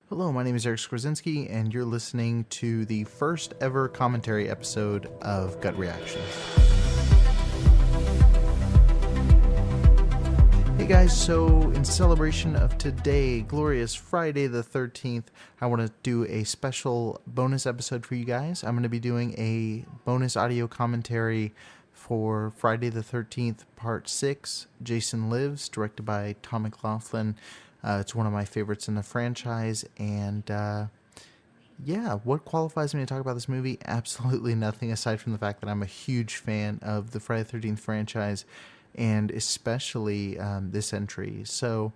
Hello, my name is Eric Skwarczynski, and you're listening to the first ever commentary episode of Gut Reactions. Hey guys, so in celebration of today, glorious Friday the 13th, I want to do a special bonus episode for you guys. I'm going to be doing a bonus audio commentary for Friday the 13th, Part 6, Jason Lives, directed by Tom McLaughlin. It's one of my favorites in the franchise, and what qualifies me to talk about this movie? Absolutely nothing, aside from the fact that I'm a huge fan of the Friday the 13th franchise, and especially this entry. So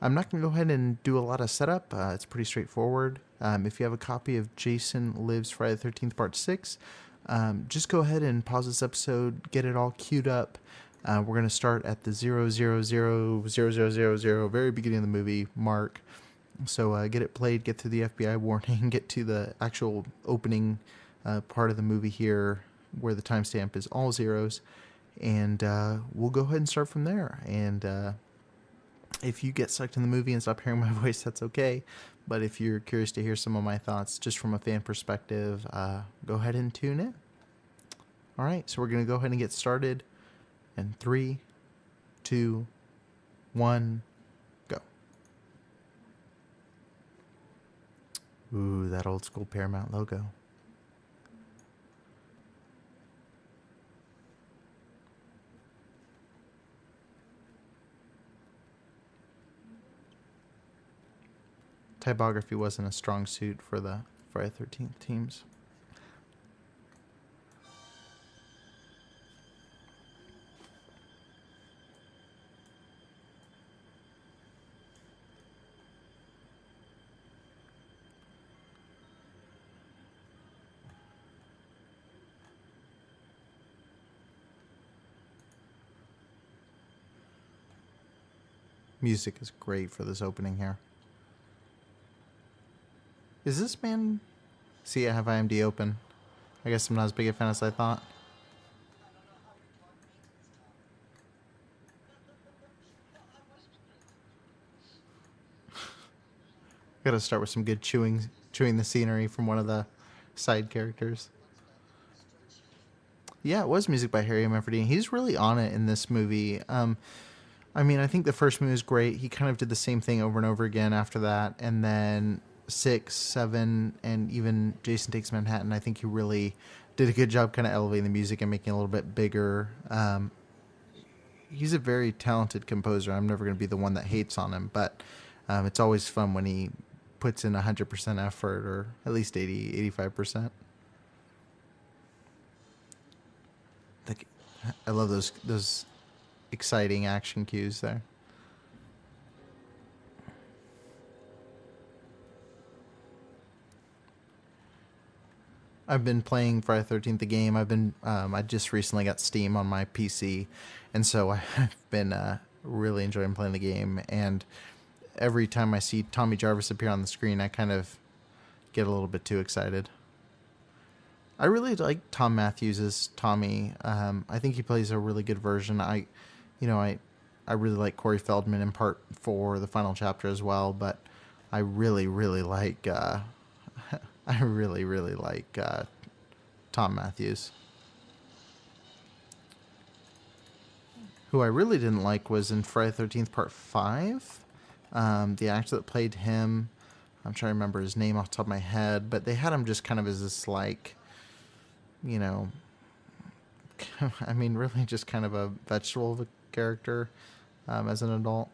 I'm not going to go ahead and do a lot of setup. It's pretty straightforward. If you have a copy of Jason Lives Friday the 13th Part 6, just go ahead and pause this episode, get it all queued up. We're going to start at the 0000000 very beginning of the movie mark. So get it played, get through the FBI warning, get to the actual opening part of the movie here where the timestamp is all zeros. And we'll go ahead and start from there. And if you get sucked in the movie and stop hearing my voice, that's okay. But if you're curious to hear some of my thoughts just from a fan perspective, go ahead and tune in. All right, so we're going to go ahead and get started. And 3, 2, 1, go. Ooh, that old school Paramount logo. Typography wasn't a strong suit for the Friday the 13th teams. Music is great for this opening here. Is this man... See, I have IMDb open. I guess I'm not as big a fan as I thought. Gotta start with some good chewing the scenery from one of the side characters. Yeah, it was music by Harry Manfredini. He's really on it in this movie. I think the first movie was great. He kind of did the same thing over and over again after that. And then 6, 7, and even Jason Takes Manhattan, I think he really did a good job kind of elevating the music and making it a little bit bigger. He's a very talented composer. I'm never going to be the one that hates on him, but it's always fun when he puts in 100% effort, or at least 85%. I love those exciting action cues there. I've been playing Friday the 13th, the game. I just recently got Steam on my PC, and so I've been really enjoying playing the game. And every time I see Tommy Jarvis appear on the screen, I kind of get a little bit too excited. I really like Tom Matthews as Tommy. I think he plays a really good version. I really like Corey Feldman in Part 4, the final chapter as well. But I really like Tom Matthews. Who I really didn't like was in Friday the 13th Part 5. The actor that played him, I'm trying to remember his name off the top of my head, but they had him just kind of as this, like, really just kind of a vegetable of a character as an adult.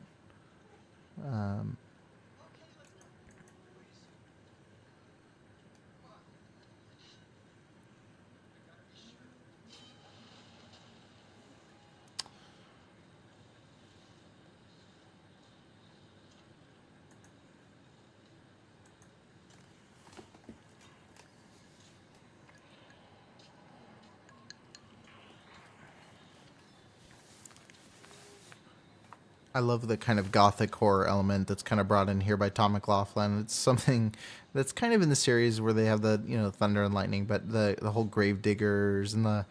I love the kind of gothic horror element that's kind of brought in here by Tom McLaughlin. It's something that's kind of in the series where they have the thunder and lightning, but the whole grave diggers and the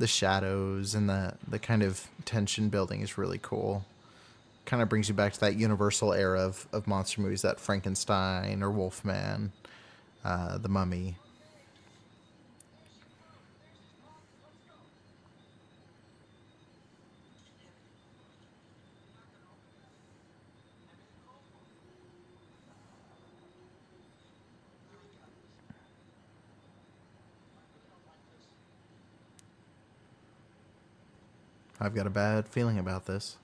shadows and the kind of tension building is really cool. kind of brings you back to that Universal era of monster movies, that Frankenstein or Wolfman, The Mummy. I've got a bad feeling about this.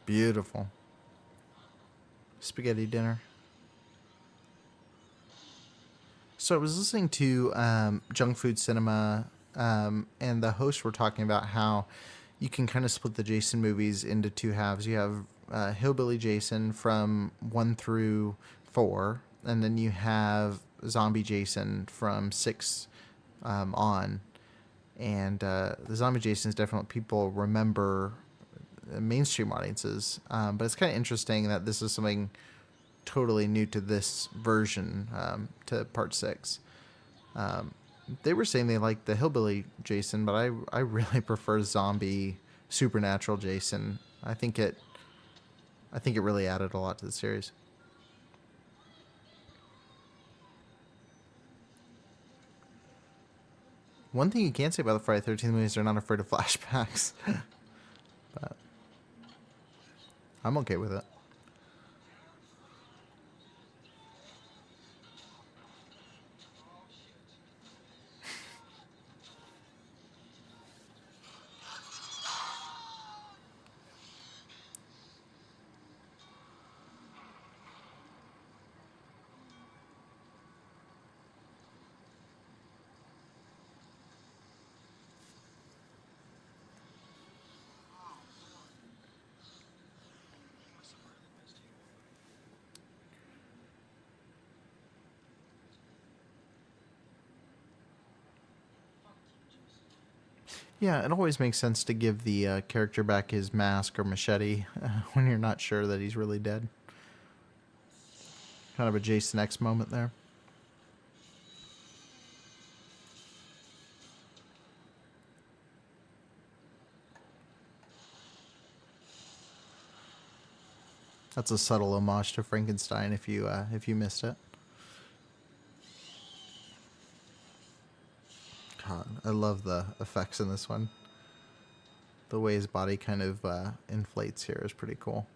Beautiful. Spaghetti dinner. So I was listening to Junk Food Cinema, and the hosts were talking about how you can kind of split the Jason movies into two halves. You have Hillbilly Jason from 1 through 4, and then you have Zombie Jason from 6 on. And the Zombie Jason is definitely what people remember, mainstream audiences. But it's kind of interesting that this is something totally new to this version, to part 6. They were saying they liked the Hillbilly Jason, but I really prefer Zombie Supernatural Jason. I think it really added a lot to the series. One thing you can say about the Friday the 13th movies, they're not afraid of flashbacks. But I'm okay with it. Yeah, it always makes sense to give the character back his mask or machete when you're not sure that he's really dead. Kind of a Jason X moment there. That's a subtle homage to Frankenstein if you missed it. God, I love the effects in this one. The way his body kind of inflates here is pretty cool.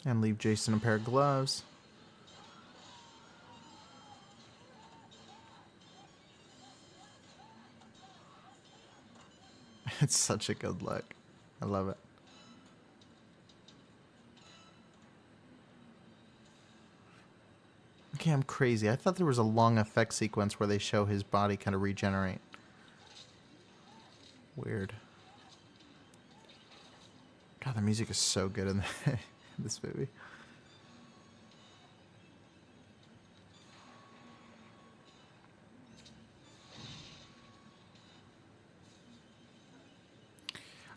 And leave Jason a pair of gloves. It's such a good look. I love it. Okay, I'm crazy. I thought there was a long effect sequence where they show his body kind of regenerate. Weird. God, the music is so good in this movie.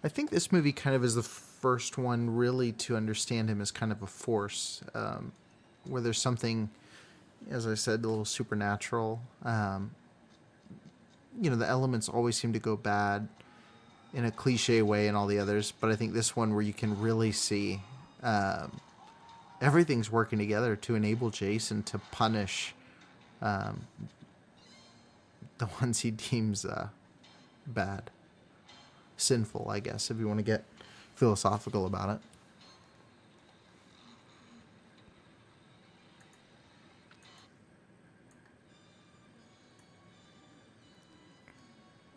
I think this movie kind of is the first one really to understand him as kind of a force, where there's something, as I said, a little supernatural. The elements always seem to go bad in a cliche way in all the others, but I think this one where you can really see everything's working together to enable Jason to punish the ones he deems bad. Sinful, I guess, if you want to get philosophical about it.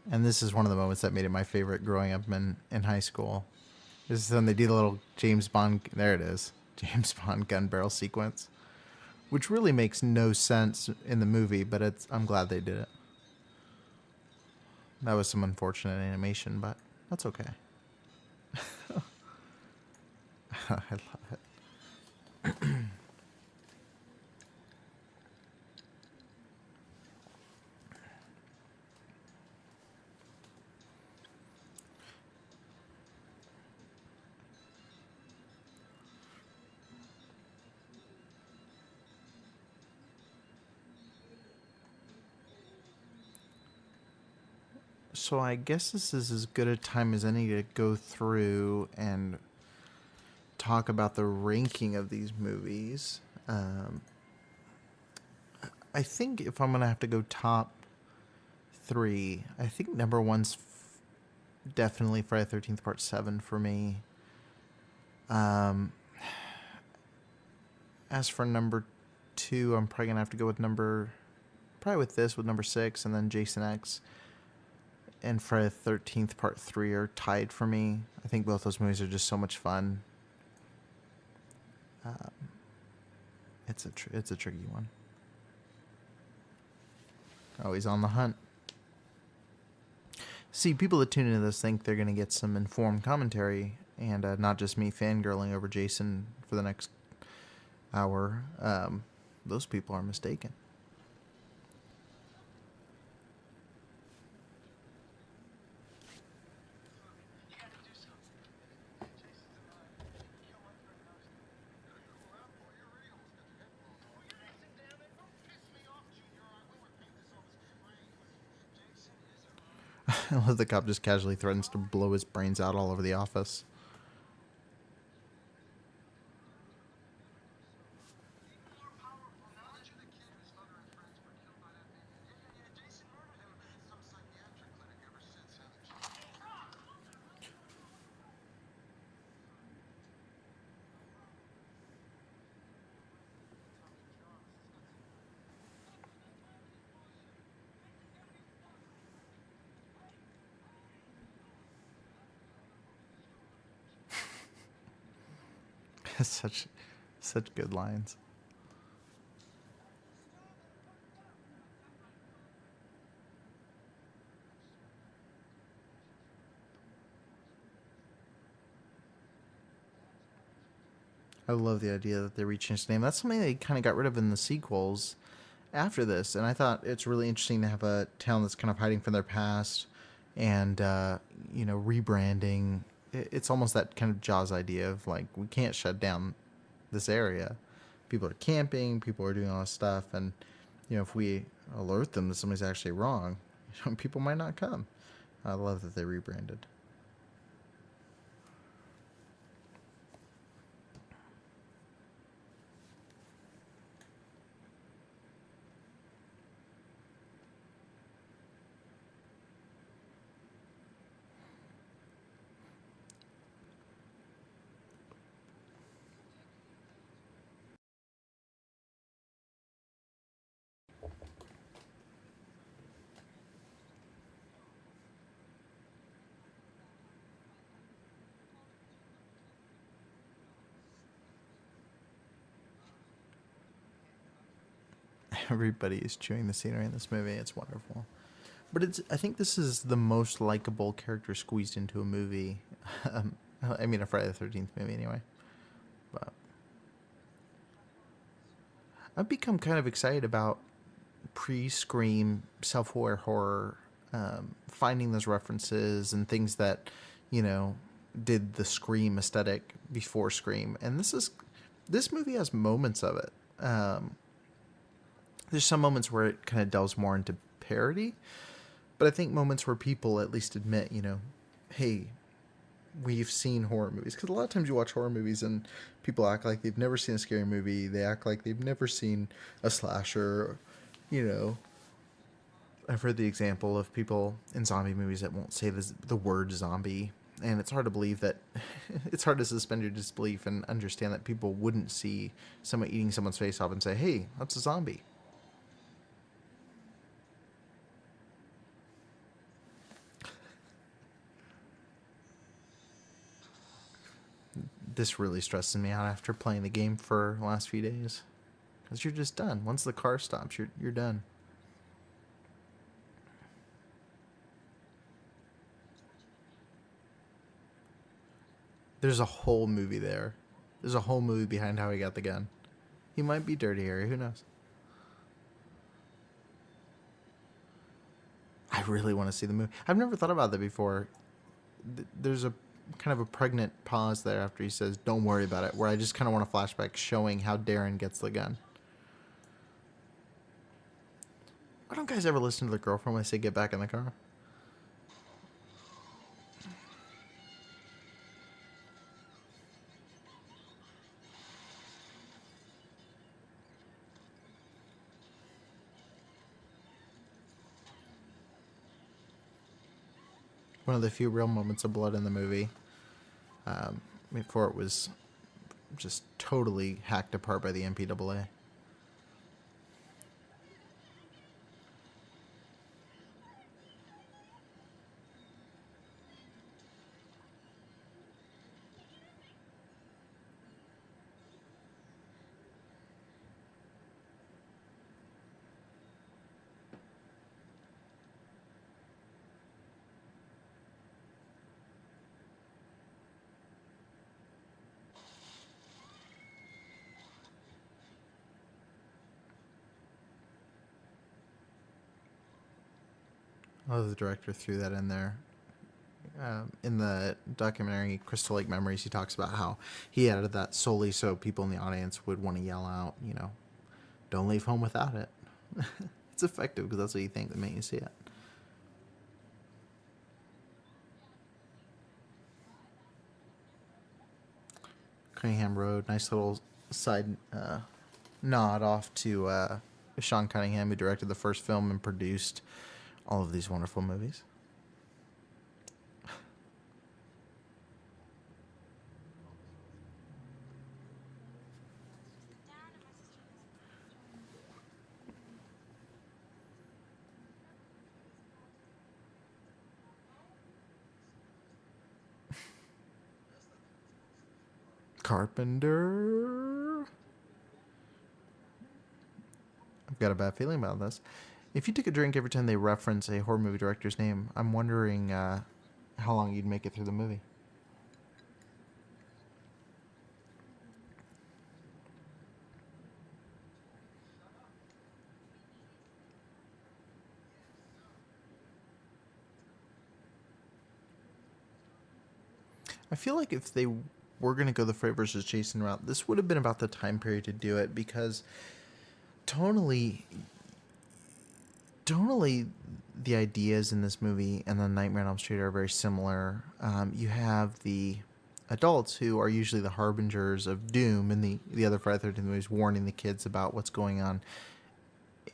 And this is one of the moments that made it my favorite growing up in high school. This is when they do the little James Bond. There it is, James Bond gun barrel sequence, which really makes no sense in the movie, but I'm glad they did it. That was some unfortunate animation, but that's okay. I love it. So I guess this is as good a time as any to go through and talk about the ranking of these movies. I think if I'm gonna have to go top three, I think number one's definitely Friday the 13th Part 7 for me. As for number two, I'm probably gonna have to go with number 6, and then Jason X and Friday the 13th Part 3 are tied for me. I think both those movies are just so much fun. It's a tricky one. Oh, he's on the hunt. See, people that tune into this think they're going to get some informed commentary and not just me fangirling over Jason for the next hour. Those people are mistaken. I love the cop just casually threatens to blow his brains out all over the office. such good lines. I love the idea that they're reaching its name. That's something they kind of got rid of in the sequels after this, and I thought it's really interesting to have a town that's kind of hiding from their past and rebranding. It's almost that kind of Jaws idea of like, we can't shut down this area. People are camping, people are doing all this stuff, and if we alert them that somebody's actually wrong, people might not come. I love that they rebranded. Everybody is chewing the scenery in this movie. It's wonderful. But I think this is the most likable character squeezed into a movie. I mean, a Friday the 13th movie, anyway. But I've become kind of excited about pre-Scream self-aware horror, finding those references and things that, did the Scream aesthetic before Scream. And this movie has moments of it. There's some moments where it kind of delves more into parody, but I think moments where people at least admit, hey, we've seen horror movies. Because a lot of times you watch horror movies and people act like they've never seen a scary movie. They act like they've never seen a slasher. I've heard the example of people in zombie movies that won't say the word zombie. And it's hard to believe that it's hard to suspend your disbelief and understand that people wouldn't see someone eating someone's face off and say, hey, that's a zombie. This really stresses me out after playing the game for the last few days. Because you're just done. Once the car stops, you're done. There's a whole movie there. There's a whole movie behind how he got the gun. He might be Dirty Harry. Who knows? I really want to see the movie. I've never thought about that before. There's a kind of a pregnant pause there after he says, "Don't worry about it," where I just kind of want a flashback showing how Darren gets the gun. Why don't guys ever listen to their girlfriend when they say, "Get back in the car"? One of the few real moments of blood in the movie, before it was just totally hacked apart by the MPAA. Oh, the director threw that in there. In the documentary Crystal Lake Memories, he talks about how he added that solely so people in the audience would want to yell out, "Don't leave home without it." It's effective because that's what you think that made you see it. Cunningham Road, nice little side nod off to Sean Cunningham, who directed the first film and produced all of these wonderful movies. Carpenter. I've got a bad feeling about this. If you took a drink every time they reference a horror movie director's name, I'm wondering how long you'd make it through the movie. I feel like if they were going to go the Freddy versus Jason route, this would have been about the time period to do it, because tonally, the ideas in this movie and the Nightmare on Elm Street are very similar. You have the adults who are usually the harbingers of doom in the other Friday the 13th movies, warning the kids about what's going on.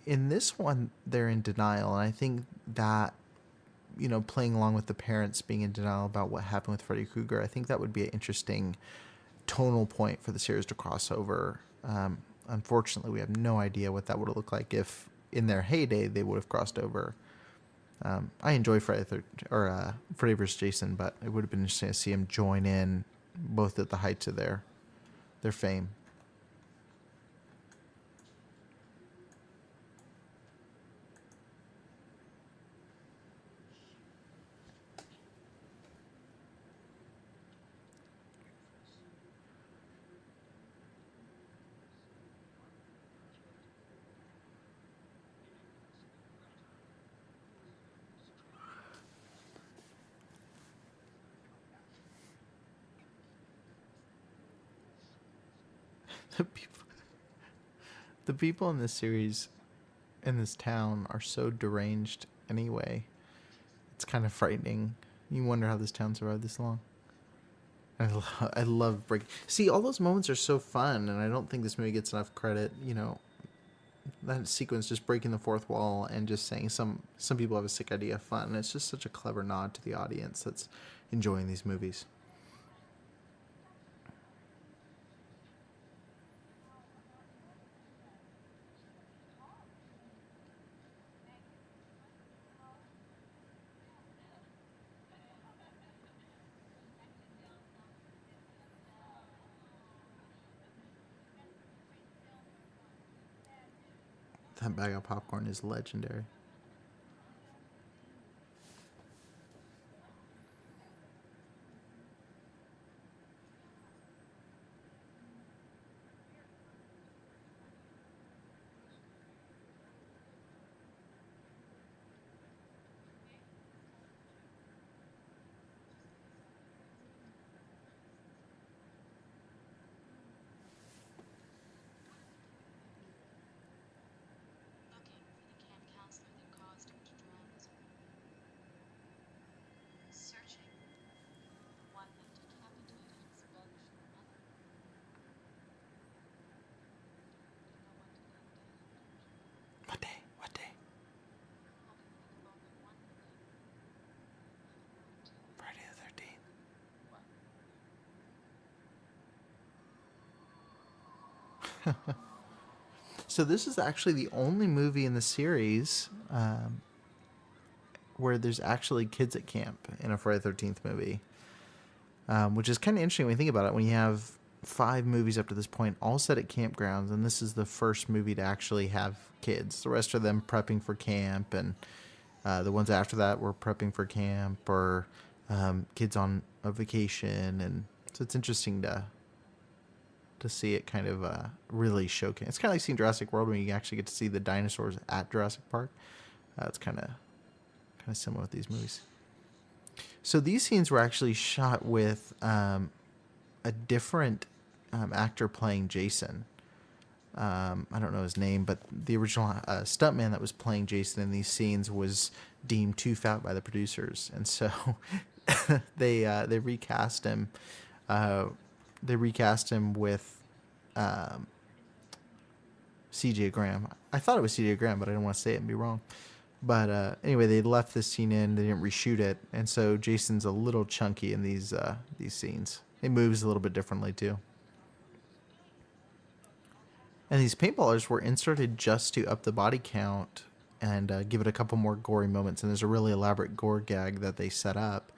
In this one, they're in denial, and I think that, playing along with the parents being in denial about what happened with Freddy Krueger, I think that would be an interesting tonal point for the series to cross over. Unfortunately, we have no idea what that would have looked like if, in their heyday, they would have crossed over. I enjoy Freddy vs. Jason, but it would have been interesting to see him join in, both at the heights of their fame. The people, the people in this series, in this town, are so deranged anyway. It's kind of frightening. You wonder how this town survived this long. I love breaking. See, all those moments are so fun, and I don't think this movie gets enough credit. that sequence, just breaking the fourth wall and just saying some people have a sick idea of fun. And it's just such a clever nod to the audience that's enjoying these movies. That bag of popcorn is legendary. What day? What day? Friday the 13th. So this is actually the only movie in the series where there's actually kids at camp in a Friday the 13th movie, which is kind of interesting when you think about it. When you have 5 movies up to this point, all set at campgrounds, and this is the first movie to actually have kids. The rest of them prepping for camp, and the ones after that were prepping for camp or kids on a vacation. And so it's interesting to see it kind of really showcase. It's kind of like seeing Jurassic World when you actually get to see the dinosaurs at Jurassic Park. It's kind of similar with these movies. So these scenes were actually shot with a different actor playing Jason. I don't know his name, but the original stuntman that was playing Jason in these scenes was deemed too fat by the producers, and so they recast him. They recast him with C.J. Graham. I thought it was C.J. Graham, but I didn't want to say it and be wrong. But anyway, they left this scene in. They didn't reshoot it, and so Jason's a little chunky in these scenes. It moves a little bit differently too. And these paintballers were inserted just to up the body count and give it a couple more gory moments. And there's a really elaborate gore gag that they set up,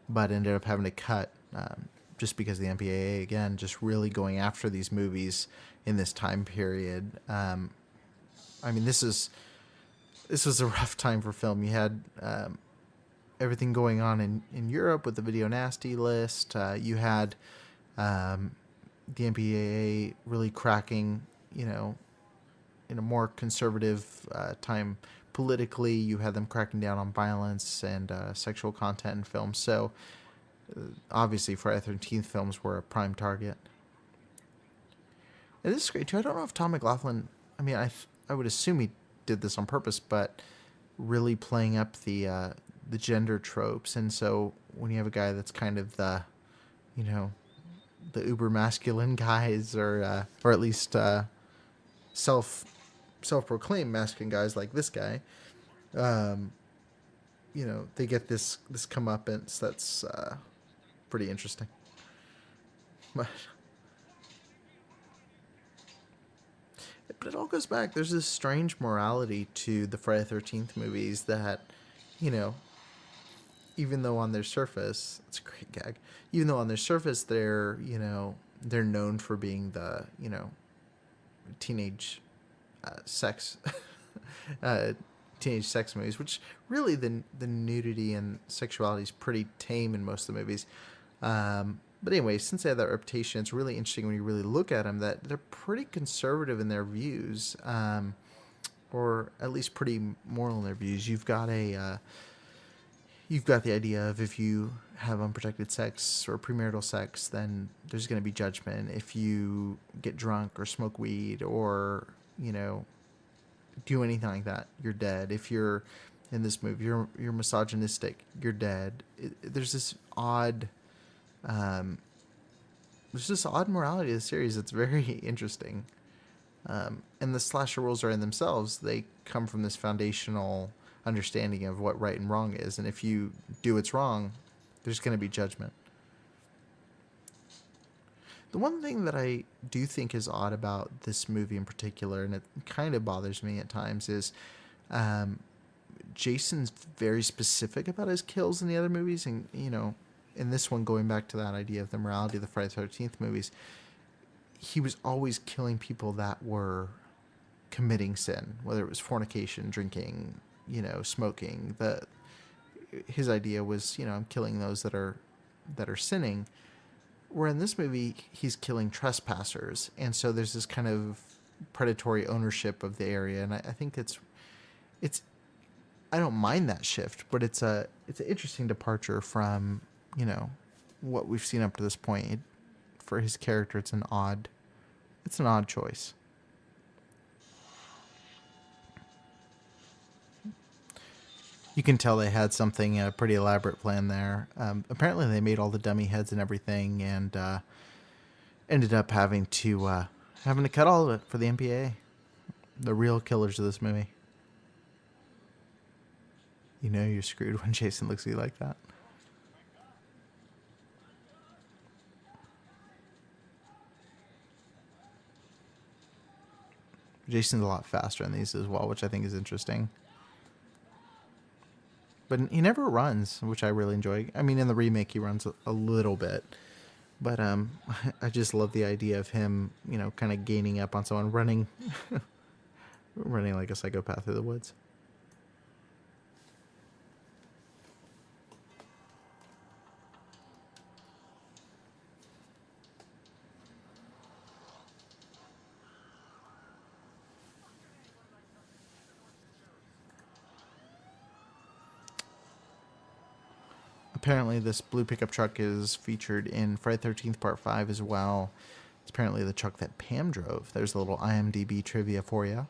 but ended up having to cut just because the MPAA, again, just really going after these movies in this time period. I mean, this was a rough time for film. You had everything going on in Europe with the video nasty list. You had the MPAA really cracking, in a more conservative time politically. You had them cracking down on violence and sexual content in films. So obviously Friday the 13th films were a prime target. And this is great too. I don't know if Tom McLaughlin, I would assume he did this on purpose, but really playing up the gender tropes. And so when you have a guy that's kind of the uber masculine guys, or at least self-proclaimed masculine guys like this guy, they get this comeuppance that's pretty interesting. But it all goes back. There's this strange morality to the Friday the 13th movies that, even though on their surface, it's a great gag, even though on their surface they're known for being the, teenage sex teenage sex movies, which really the nudity and sexuality is pretty tame in most of the movies. But anyway, since they have that reputation, it's really interesting when you really look at them that they're pretty conservative in their views, or at least pretty moral in their views. You've got the idea of if you have unprotected sex or premarital sex, then there's going to be judgment. If you get drunk or smoke weed or, do anything like that, you're dead. If you're in this movie, you're misogynistic, you're dead. There's this odd morality of the series that's very interesting. and the slasher rules are in themselves. They come from this foundational understanding of what right and wrong is, and if you do what's wrong, there's going to be judgment. The one thing that I do think is odd about this movie in particular, and it kind of bothers me at times, is um, Jason's very specific about his kills in the other movies, and in this one, going back to that idea of the morality of the Friday the 13th movies, he was always killing people that were committing sin, whether it was fornication, drinking, smoking. His idea was, I'm killing those that are sinning. Where in this movie, he's killing trespassers, and so there's this kind of predatory ownership of the area, and I think it's I don't mind that shift, but it's an interesting departure from what we've seen up to this point. For his character, it's an odd choice. You can tell they had something pretty elaborate plan there. Apparently, they made all the dummy heads and everything, and ended up having to cut all of it for the MPA. The real killers of this movie. You're screwed when Jason looks at you like that. Jason's a lot faster in these as well, which I think is interesting. But he never runs, which I really enjoy. I mean, in the remake, he runs a little bit. But I just love the idea of him, kind of gaining up on someone, running like a psychopath through the woods. Apparently, this blue pickup truck is featured in Friday the 13th Part 5 as well. It's apparently the truck that Pam drove. There's a little IMDb trivia for you.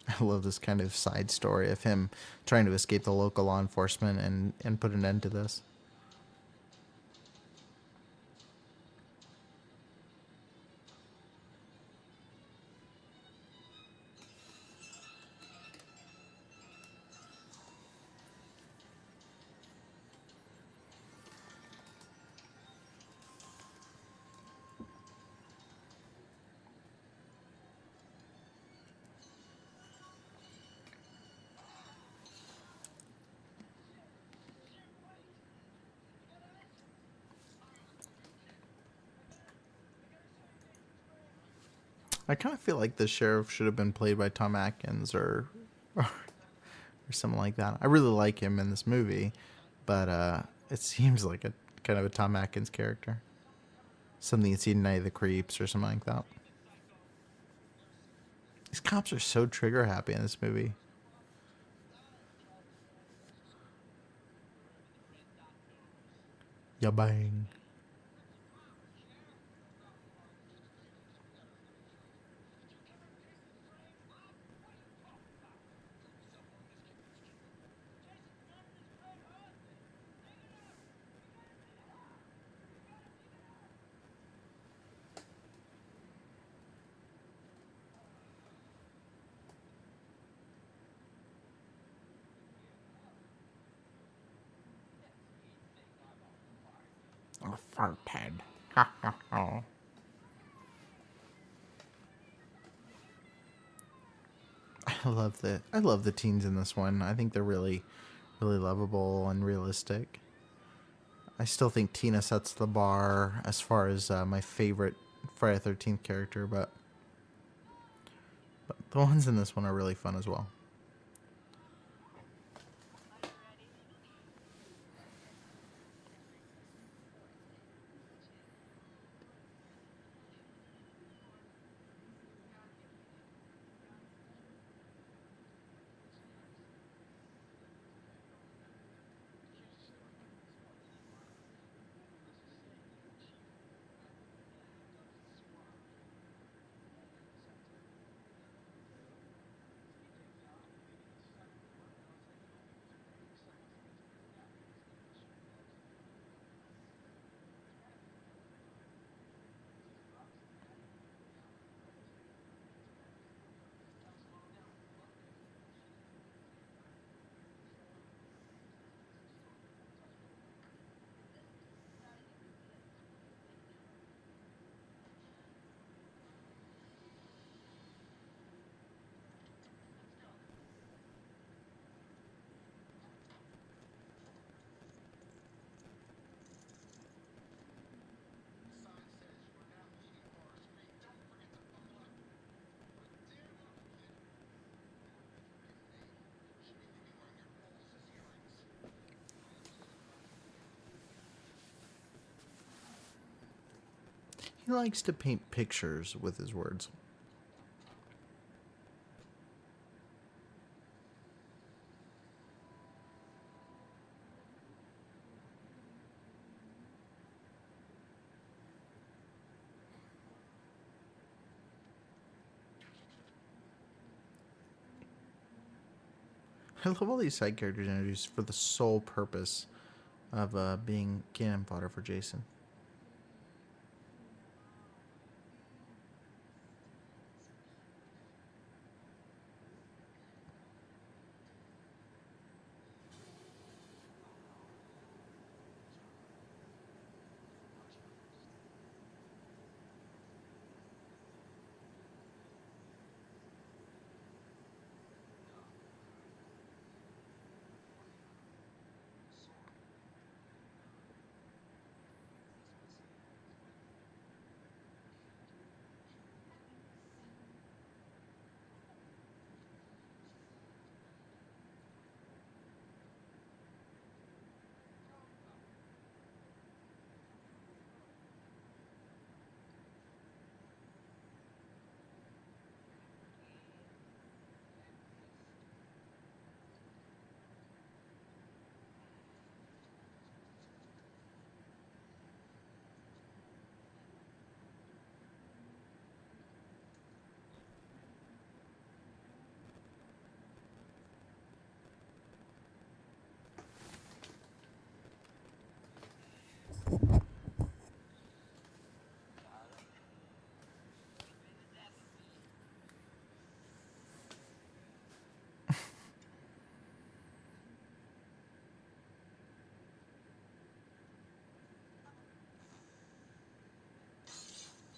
I love this kind of side story of him trying to escape the local law enforcement and put an end to this. I kind of feel like the sheriff should have been played by Tom Atkins or something like that. I really like him in this movie, but it seems like a kind of a Tom Atkins character. Something you'd see in Night of the Creeps or something like that. These cops are so trigger happy in this movie. Ya bang. Oh, farthead. Ha ha ha. I love the teens in this one. I think they're really lovable and realistic. I still think Tina sets the bar as far as my favorite Friday the 13th character, but the ones in this one are really fun as well. He likes to paint pictures with his words. I love all these side characters introduced for the sole purpose of being cannon fodder for Jason.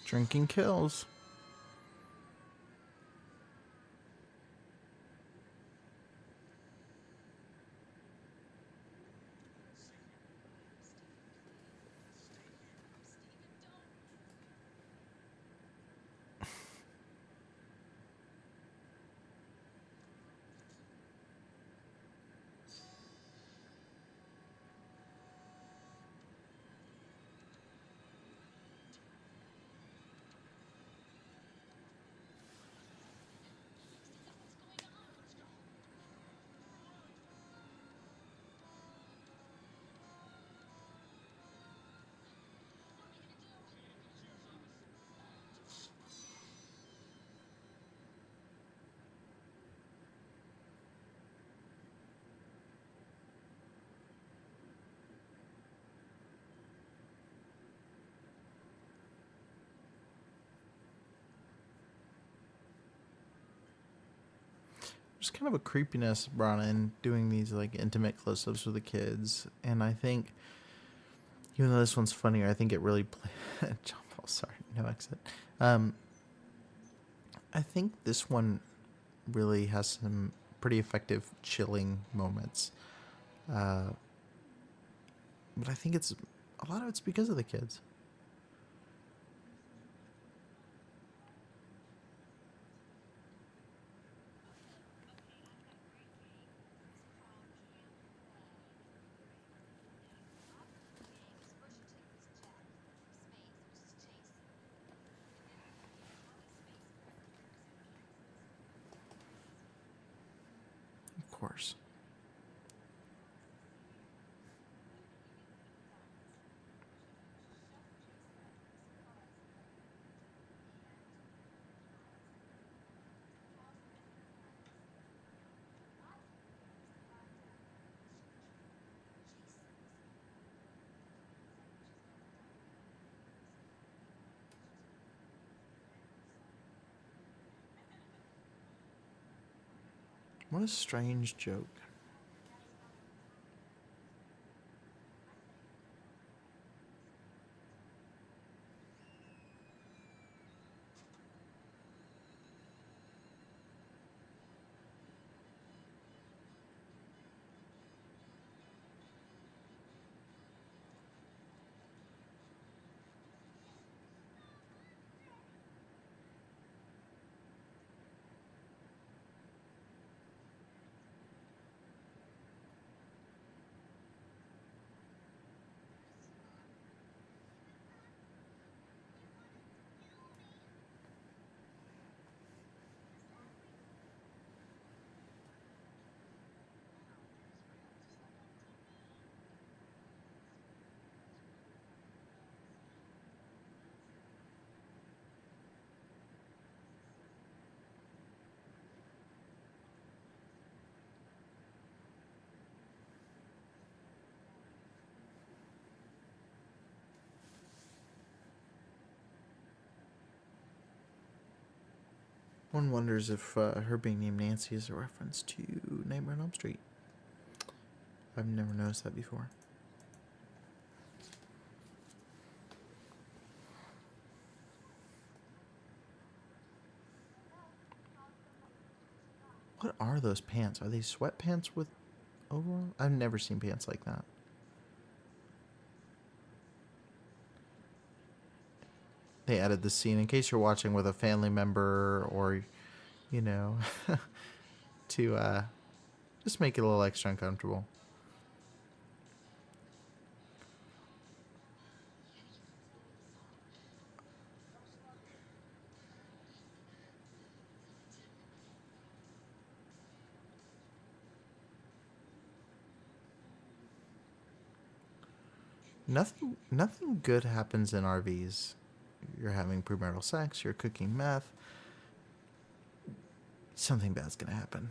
Drinking kills. There's kind of a creepiness brought in doing these like intimate close-ups with the kids, and I think even though this one's funnier, I think it really John Paul, sorry, no exit. I think this one really has some pretty effective chilling moments, but I think it's a lot of it's because of the kids. Of course. What a strange joke. One wonders if her being named Nancy is a reference to Nightmare on Elm Street. I've never noticed that before. What are those pants? Are they sweatpants with overall? I've never seen pants like that. They added this scene in case you're watching with a family member or, you know, to just make it a little extra uncomfortable. Nothing good happens in RVs. You're having premarital sex, you're cooking meth. Something bad's gonna happen.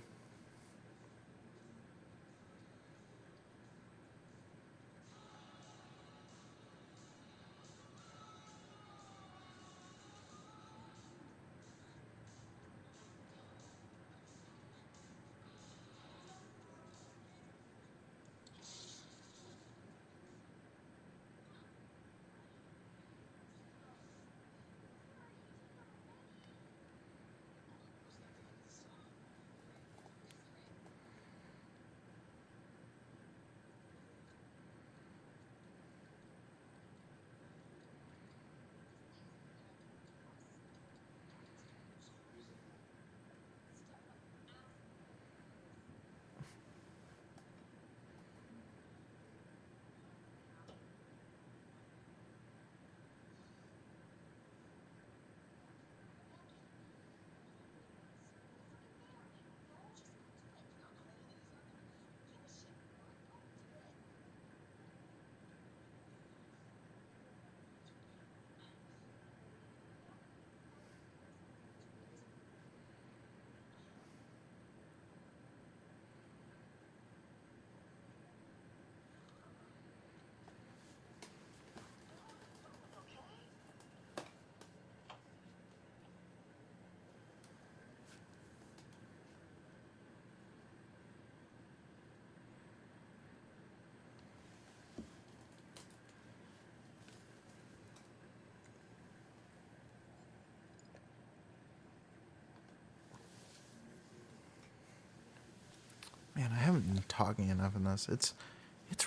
Man, I haven't been talking enough in this. It's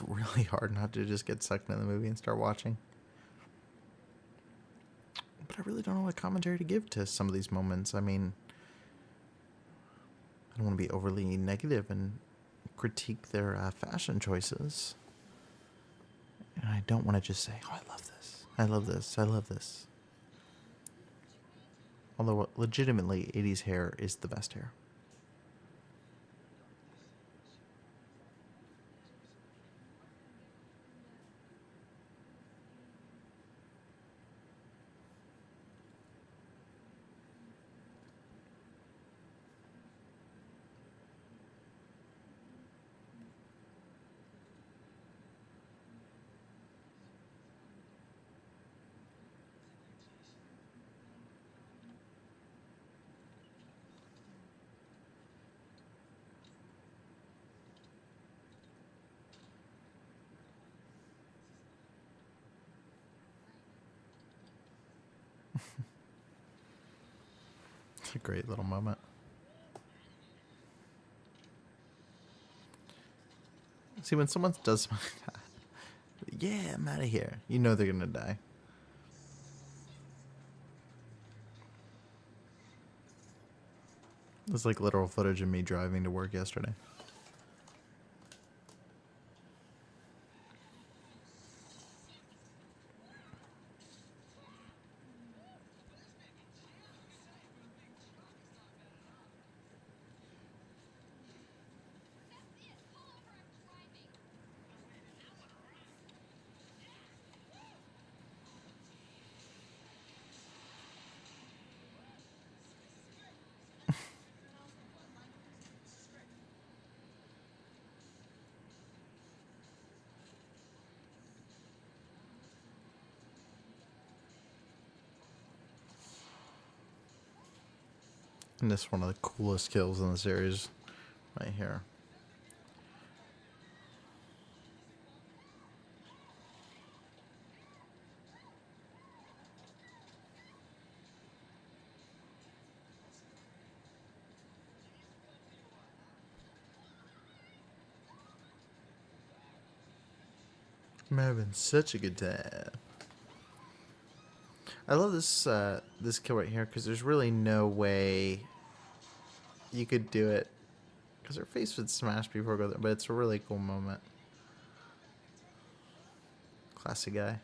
really hard not to just get sucked into the movie and start watching. But I really don't know what commentary to give to some of these moments. I mean, I don't want to be overly negative and critique their fashion choices. And I don't want to just say, oh, I love this. I love this. I love this. Although, legitimately, 80s hair is the best hair. It's a great little moment. See, when someone does something like that, yeah, I'm out of here. You know they're gonna die. It's like literal footage of me driving to work yesterday. And this is one of the coolest kills in the series, right here. I'm having such a good time. I love this this kill right here because there's really no way you could do it because her face would smash before it goes there, but it's a really cool moment. Classy guy.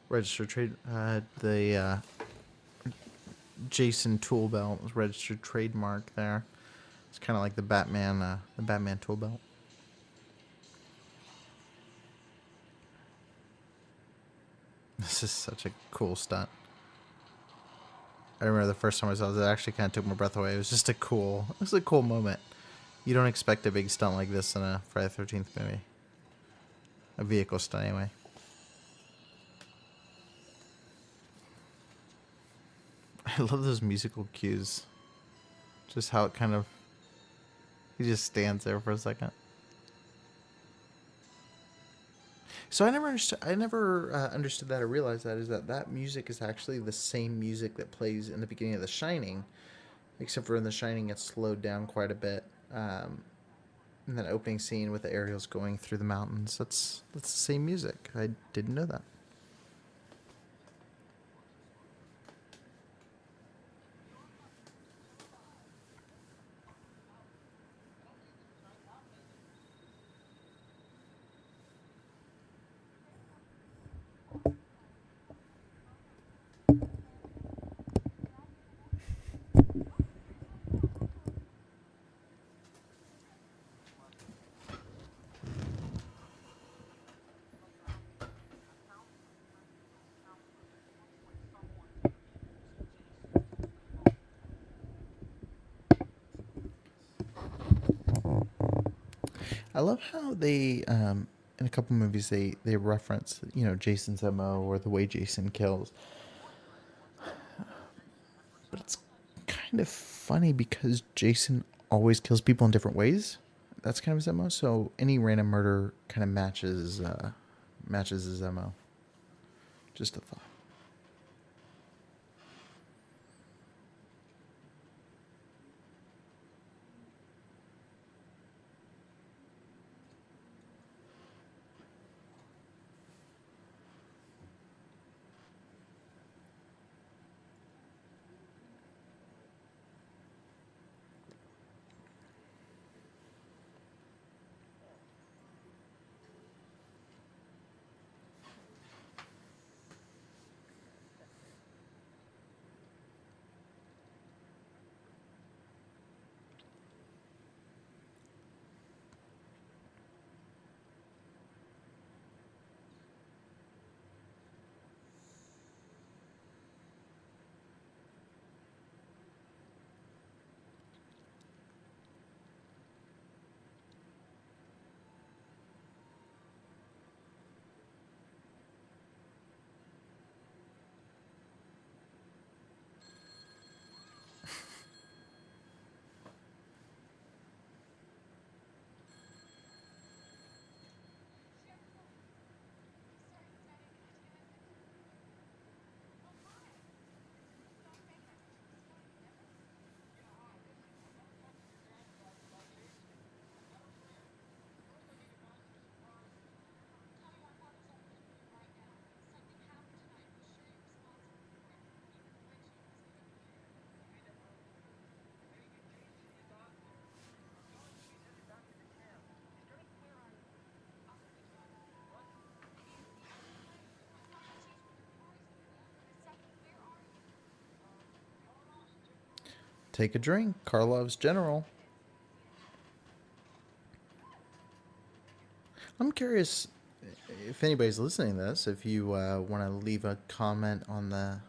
Registered trade, the Jason tool belt was registered trademark there. It's kind of like the Batman tool belt. This is such a cool stunt. I remember the first time I saw it actually kind of took my breath away. It was just it was a cool moment. You don't expect a big stunt like this in a Friday the 13th movie. A vehicle stunt, anyway. I love those musical cues. Just how it kind of... He just stands there for a second. So I never understood that or realized that, is that music is actually the same music that plays in the beginning of The Shining, except for in The Shining it's slowed down quite a bit. In that opening scene with the aerials going through the mountains, that's the same music. I didn't know that. I love how they, in a couple movies, they reference, Jason's MO or the way Jason kills. But it's kind of funny because Jason always kills people in different ways. That's kind of his MO. So any random murder kind of matches his MO. Just a thought. Take a drink. Karlov's General. I'm curious if anybody's listening to this, if you want to leave a comment on the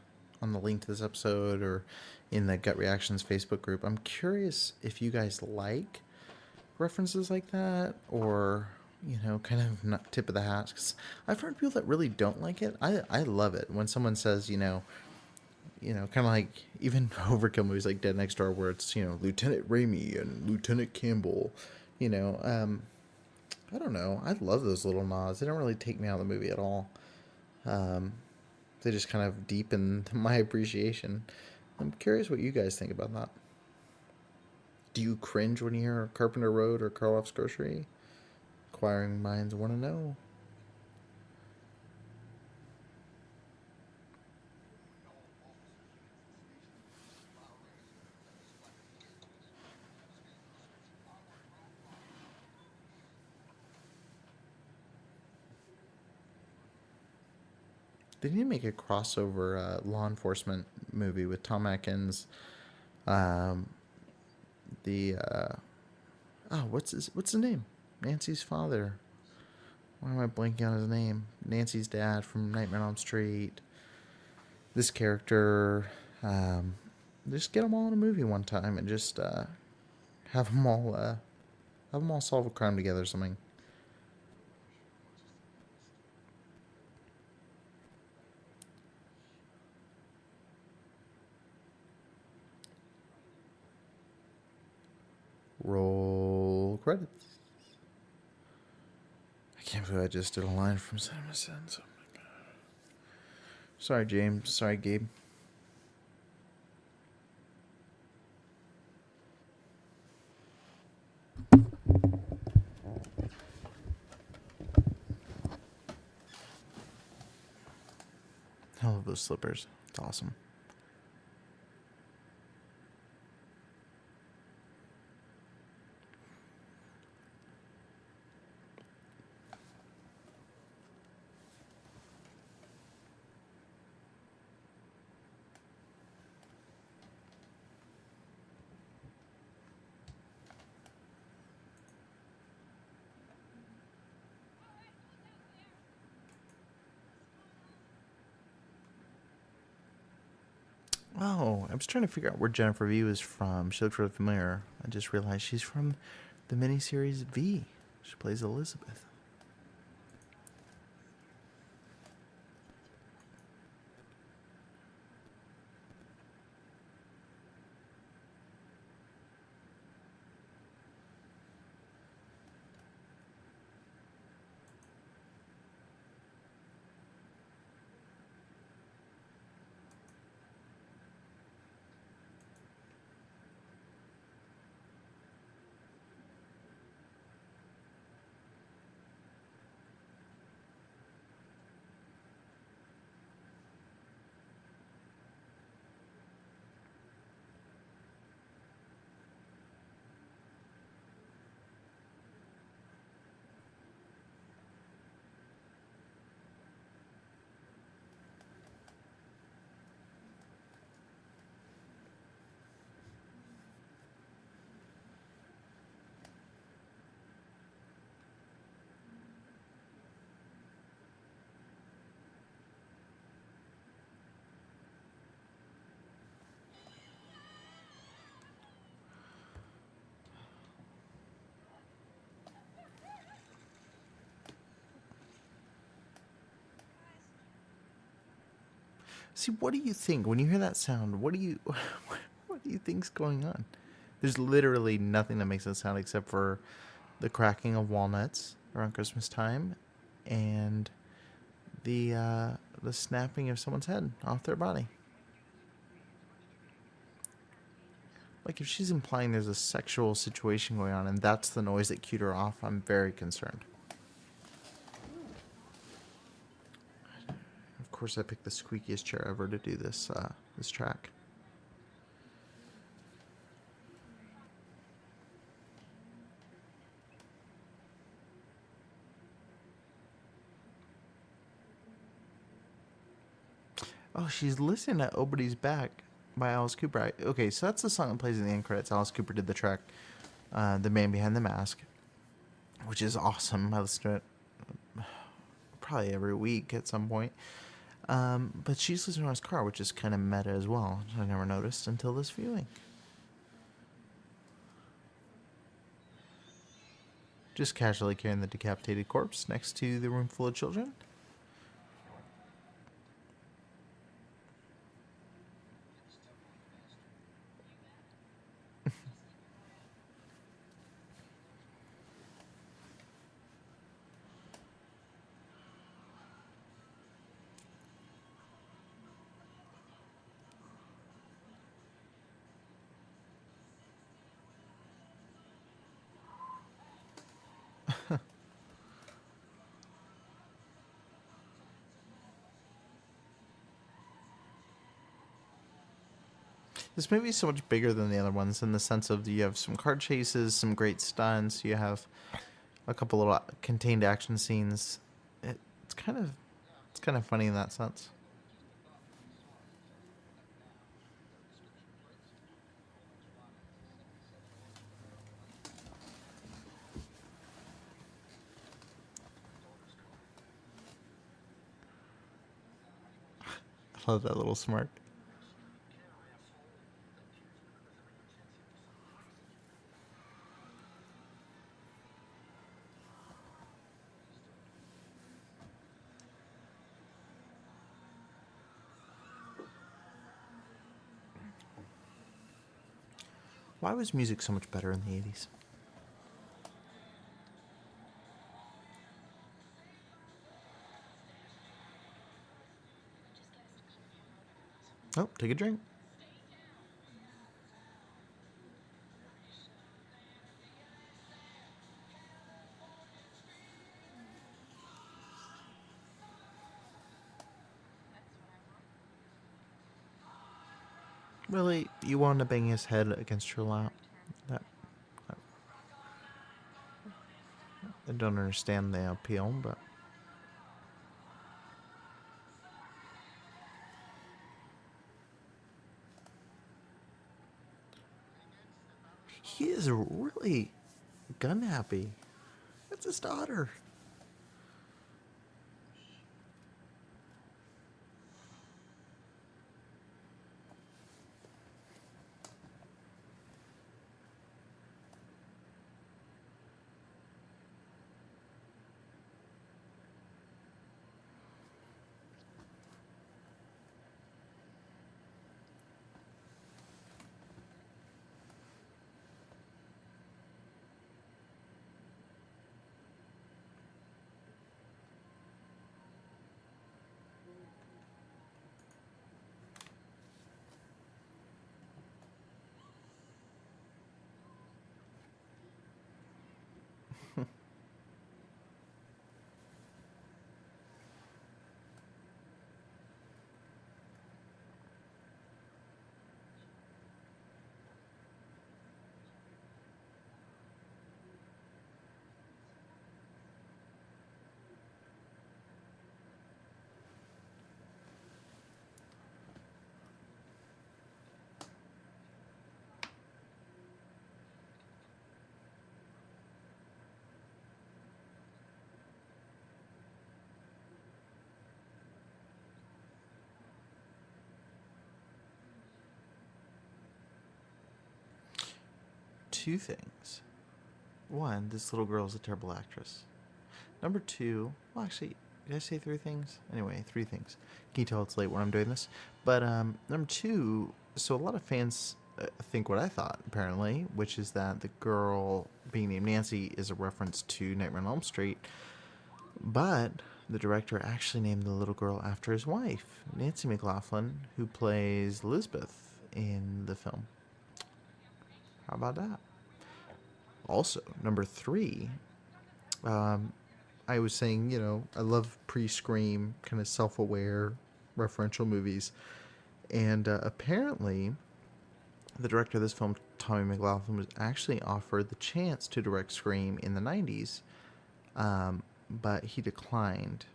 on the link to this episode or in the Gut Reactions Facebook group. I'm curious if you guys like references like that, or kind of not tip of the hat. Because I've heard people that really don't like it. I love it when someone says, kind of like even overkill movies like Dead Next Door, where it's Lieutenant Raimi and Lieutenant Campbell. I don't know. I love those little nods. They don't really take me out of the movie at all. They just kind of deepen my appreciation. I'm curious what you guys think about that. Do you cringe when you hear Carpenter Road or Karloff's Grocery? Inquiring minds want to know. They need to make a crossover law enforcement movie with Tom Atkins. What's his name? Nancy's father. Why am I blanking on his name? Nancy's dad from Nightmare on Elm Street. This character. Just get them all in a movie one time and just have them all solve a crime together or something. Roll credits. I can't believe I just did a line from Cinema Sins. Oh my god. Sorry, James. Sorry, Gabe. I love those slippers. It's awesome. Oh, I was trying to figure out where Jennifer V was from. She looked really familiar. I just realized she's from the miniseries V. She plays Elizabeth. See, what do you think when you hear that sound? What do you think's going on? There's literally nothing that makes that sound except for the cracking of walnuts around Christmas time, and the snapping of someone's head off their body. Like, if she's implying there's a sexual situation going on and that's the noise that cued her off, I'm very concerned. Of course, I picked the squeakiest chair ever to do this track. Oh, she's listening to Nobody's Back by Alice Cooper. Okay, so that's the song that plays in the end credits. Alice Cooper did the track, The Man Behind the Mask, which is awesome. I listen to it probably every week at some point. But she's losing his car, which is kind of meta as well. I never noticed until this viewing. Just casually carrying the decapitated corpse next to the room full of children. This movie is so much bigger than the other ones in the sense of you have some car chases, some great stunts, you have a couple little contained action scenes. It's kind of funny in that sense. I love that little smirk. Why was music so much better in the 80s? Oh, take a drink. Really, you want to bang his head against your lap? That I don't understand the appeal, but he is really gun happy. That's his daughter. Two things. One, this little girl is a terrible actress. Number two, well, actually, did I say three things? Anyway, three things. Can you tell it's late when I'm doing this? But number two, so a lot of fans think what I thought, apparently, which is that the girl being named Nancy is a reference to Nightmare on Elm Street. But the director actually named the little girl after his wife, Nancy McLaughlin, who plays Elizabeth in the film. How about that? Also, number three, I was saying, I love pre-Scream, kind of self-aware, referential movies. And apparently, the director of this film, Tommy McLaughlin, was actually offered the chance to direct Scream in the 90s, but he declined.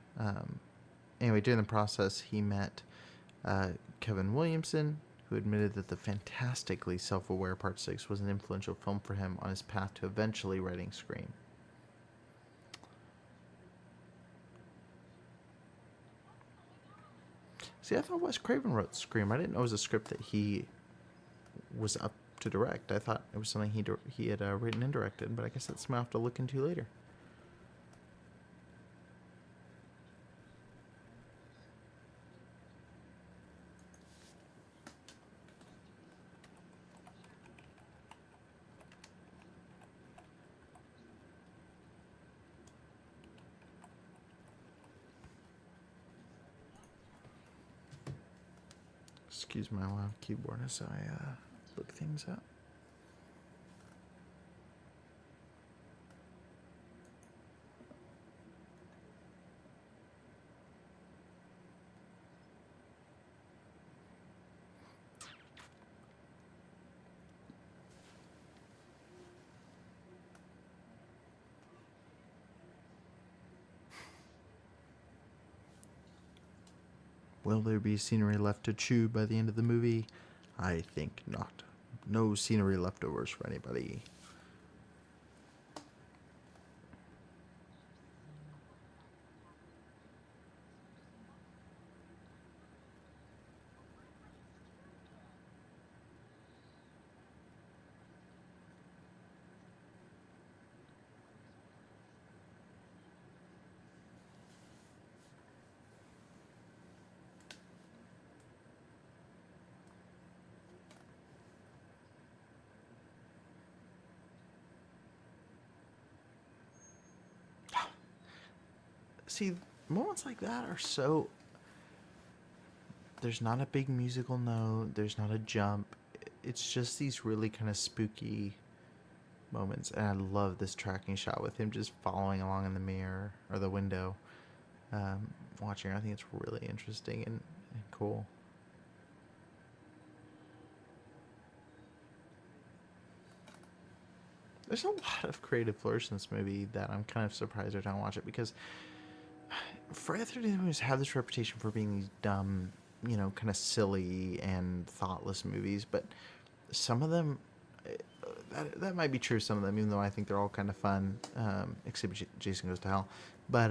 Anyway, during the process, he met Kevin Williamson, who admitted that the fantastically self-aware Part 6 was an influential film for him on his path to eventually writing Scream. See, I thought Wes Craven wrote Scream. I didn't know it was a script that he was up to direct. I thought it was something he had written and directed, but I guess that's something I'll have to look into later. Excuse my loud keyboard as I look things up. Will there be scenery left to chew by the end of the movie? I think not. No scenery leftovers for anybody. See, moments like that are so... There's not a big musical note. There's not a jump. It's just these really kind of spooky moments. And I love this tracking shot with him just following along in the mirror or the window, watching. I think it's really interesting and cool. There's a lot of creative flourish in this movie that I'm kind of surprised every time I watch it, because Friday the 13th movies have this reputation for being these dumb, kind of silly and thoughtless movies, but some of them, that might be true, some of them, even though I think they're all kind of fun, except Jason Goes to Hell. But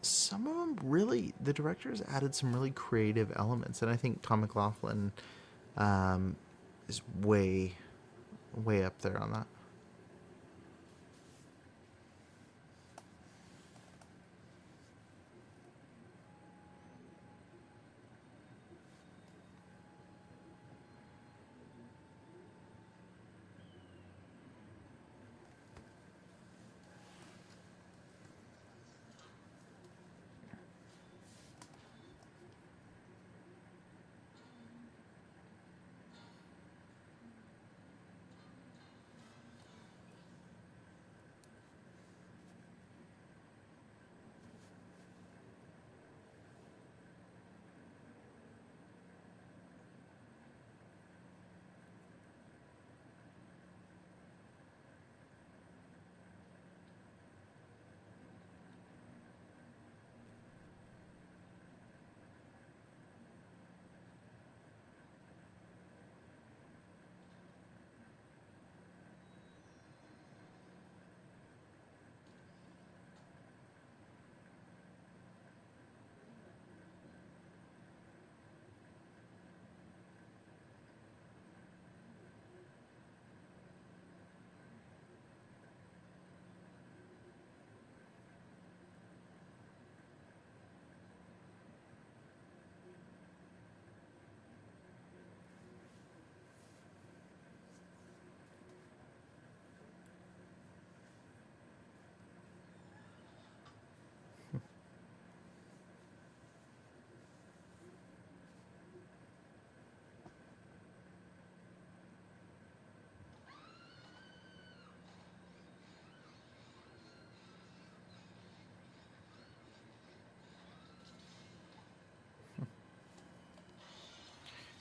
some of them really, the directors added some really creative elements, and I think Tom McLaughlin is way up there on that.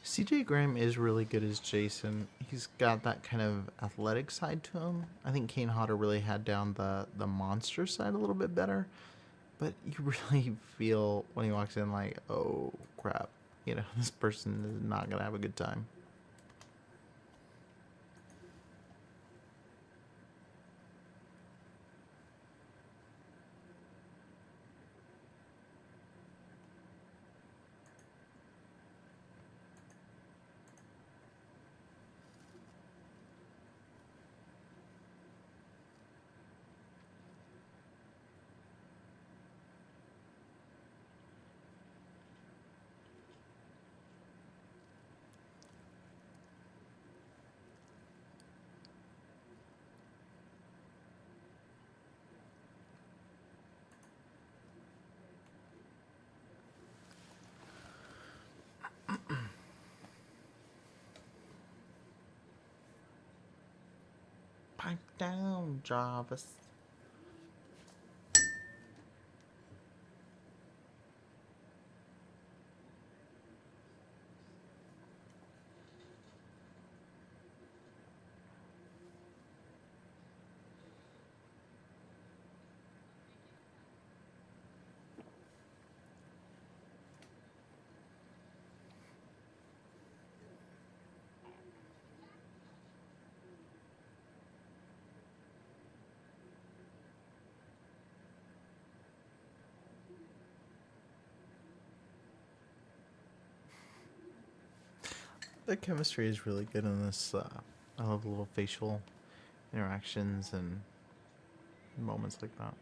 CJ Graham is really good as Jason. He's got that kind of athletic side to him. I think Kane Hodder really had down the monster side a little bit better. But you really feel when he walks in like, oh crap, this person is not going to have a good time. Pipe down, Jarvis. The chemistry is really good in this. I love the little facial interactions and moments like that.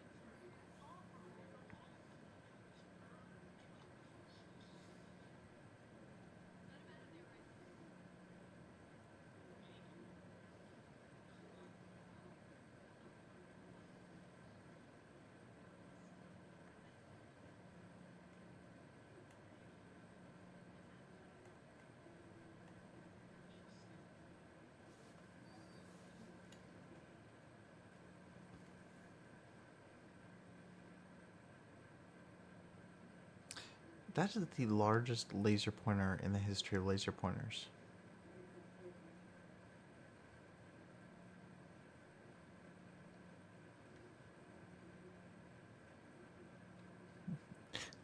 That is the largest laser pointer in the history of laser pointers.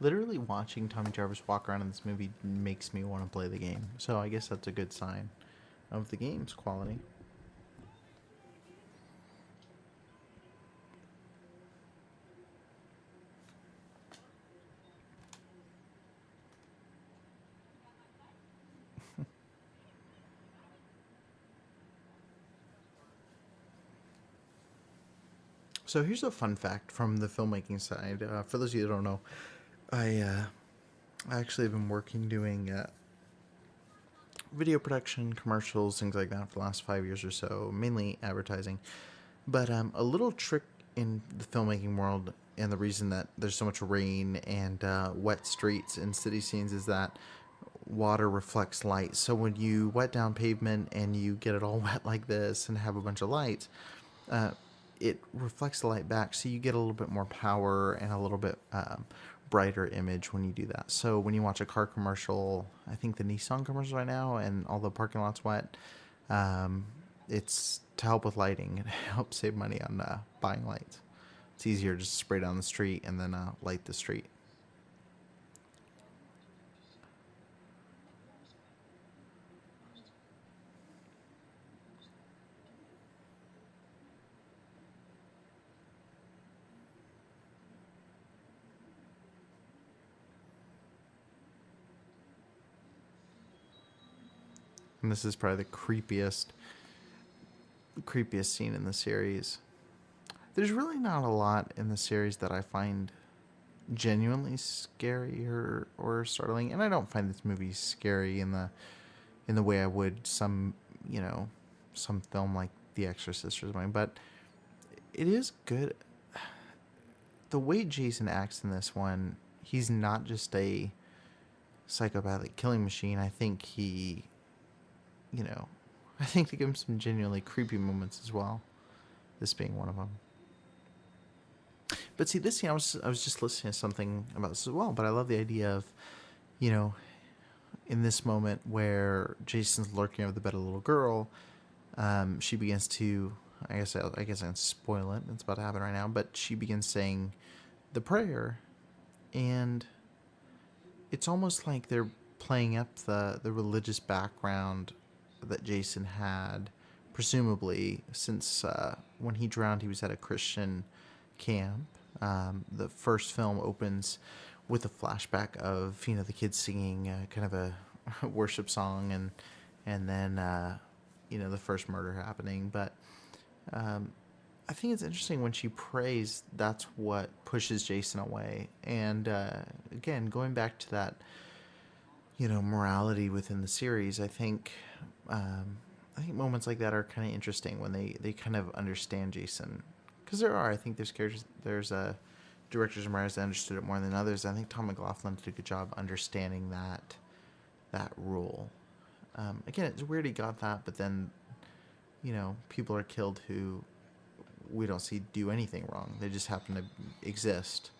Literally watching Tommy Jarvis walk around in this movie makes me want to play the game. So I guess that's a good sign of the game's quality. So here's a fun fact from the filmmaking side. For those of you that don't know, I actually have been working doing video production, commercials, things like that for the last 5 years or so, mainly advertising. But a little trick in the filmmaking world, and the reason that there's so much rain and wet streets in city scenes is that water reflects light. So when you wet down pavement and you get it all wet like this and have a bunch of lights, uh, it reflects the light back, so you get a little bit more power and a little bit brighter image when you do that. So when you watch a car commercial, I think the Nissan commercial right now, and all the parking lots wet, it's to help with lighting. It helps save money on buying lights. It's easier just to spray down the street and then light the street. And this is probably the creepiest scene in the series. There's really not a lot in the series that I find genuinely scary or startling, and I don't find this movie scary in the way I would some, some film like The Exorcist or something. But it is good. The way Jason acts in this one, he's not just a psychopathic killing machine. I think you know, I think they give him some genuinely creepy moments as well. This being one of them. But see, this scene, I was just listening to something about this as well. But I love the idea of, you know, in this moment where Jason's lurking over the bed of the little girl, she begins to, I guess I can spoil it. It's about to happen right now. But she begins saying the prayer, and it's almost like they're playing up the religious background that Jason had, presumably since when he drowned, he was at a Christian camp. The first film opens with a flashback of the kids singing kind of a worship song, and then the first murder happening. But I think it's interesting when she prays. That's what pushes Jason away. And again, going back to that morality within the series, I think moments like that are kind of interesting when they kind of understand Jason, because I think there's characters, there's directors and writers that understood it more than others. I think Tom McLaughlin did a good job understanding that rule. Again, it's weird he got that, but then people are killed who we don't see do anything wrong. They just happen to exist.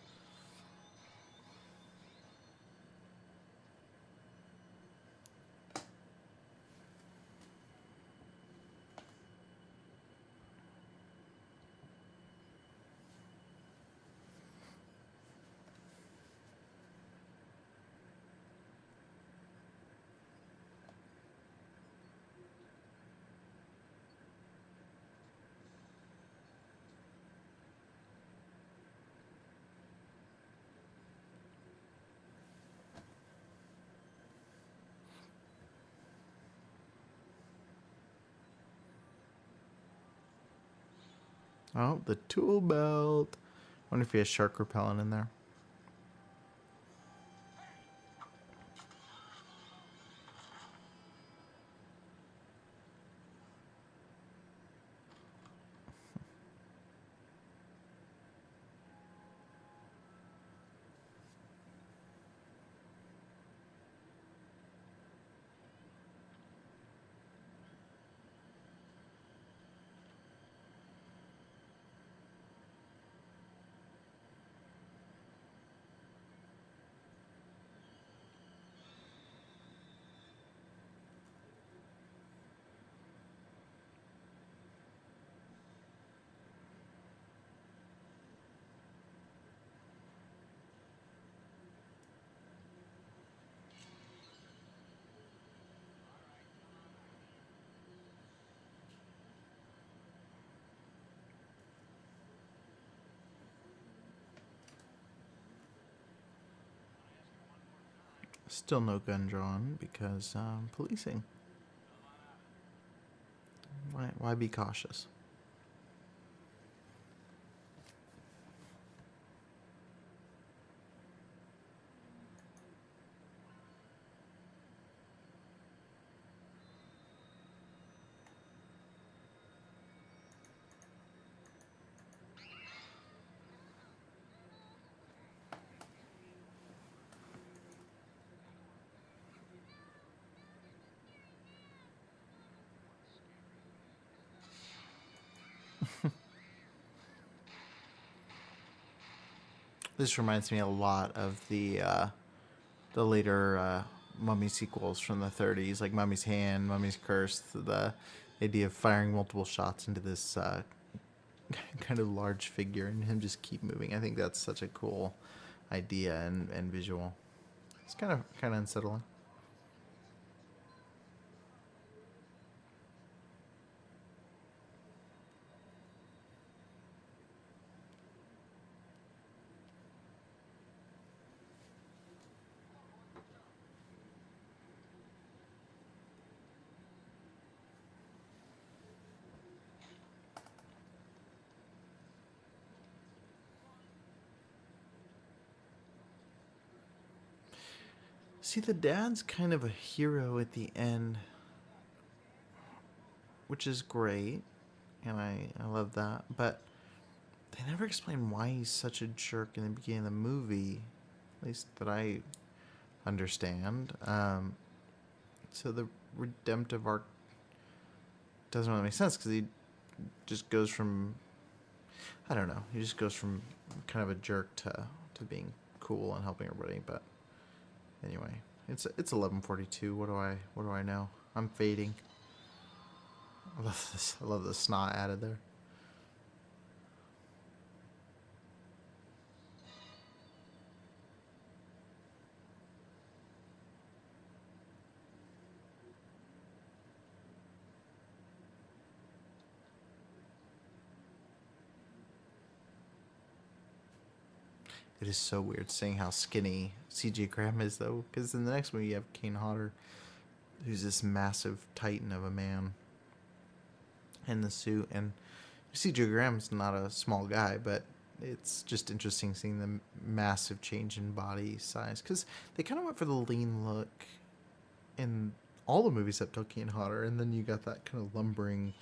Oh, the tool belt. Wonder if he has shark repellent in there. Still no gun drawn because policing. Why be cautious? This reminds me a lot of the later Mummy sequels from the 30s, like Mummy's Hand, Mummy's Curse. The idea of firing multiple shots into this kind of large figure and him just keep moving. I think that's such a cool idea and visual. It's kind of unsettling. See, the dad's kind of a hero at the end, which is great, and I love that. But they never explain why he's such a jerk in the beginning of the movie, at least that I understand. So the redemptive arc doesn't really make sense because he just goes from, I don't know, he just goes from kind of a jerk to being cool and helping everybody. But anyway, it's 11:42. What do I know? I'm fading. I love this. I love the snot added there. It is so weird seeing how skinny CJ Graham is, though, because in the next movie you have Kane Hodder, who's this massive titan of a man in the suit, and CJ Graham's not a small guy, but it's just interesting seeing the massive change in body size, because they kind of went for the lean look in all the movies up till Kane Hodder, and then you got that kind of lumbering,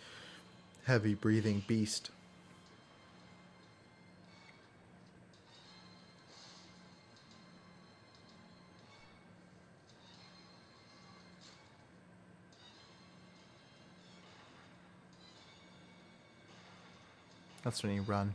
heavy breathing beast. That's when you run.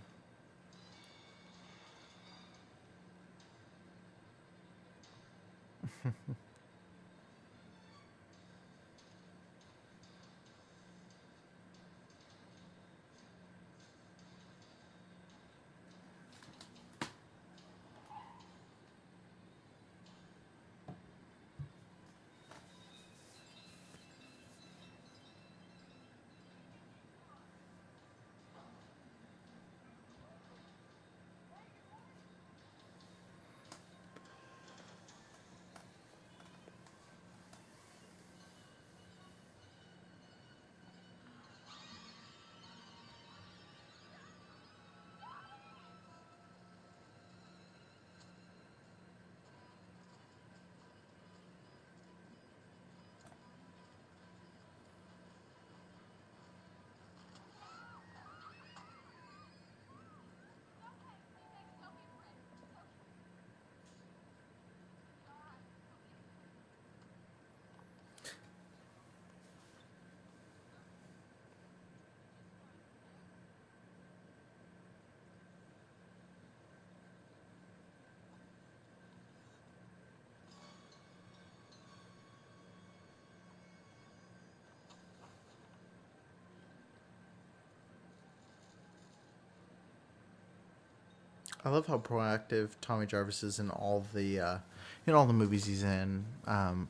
I love how proactive Tommy Jarvis is in all the, in all the movies he's in. From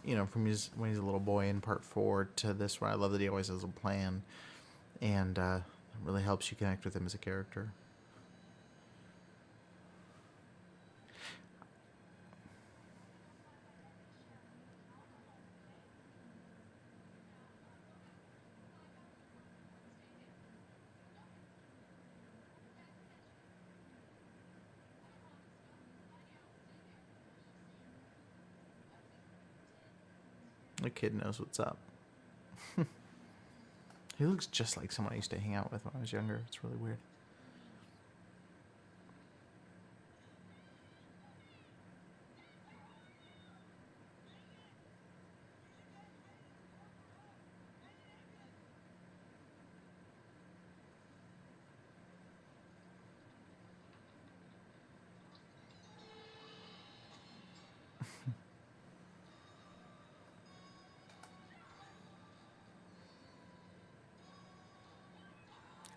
when he's a little boy in Part 4 to this one, I love that he always has a plan, and it really helps you connect with him as a character. The kid knows what's up. He looks just like someone I used to hang out with when I was younger. It's really weird.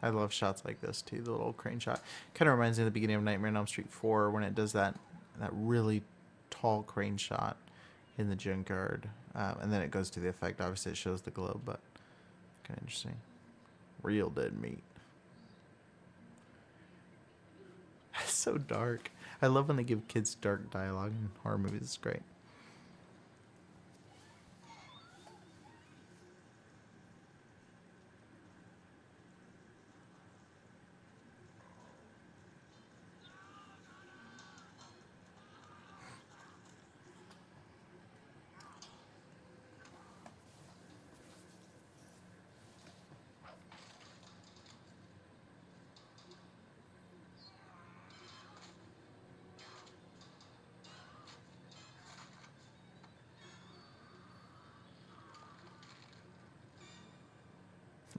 I love shots like this too. The little crane shot kind of reminds me of the beginning of Nightmare on Elm Street 4 when it does that really tall crane shot in the junkyard, and then it goes to the effect. Obviously, it shows the globe, but kind of interesting. Real dead meat. It's so dark. I love when they give kids dark dialogue in horror movies. It's great.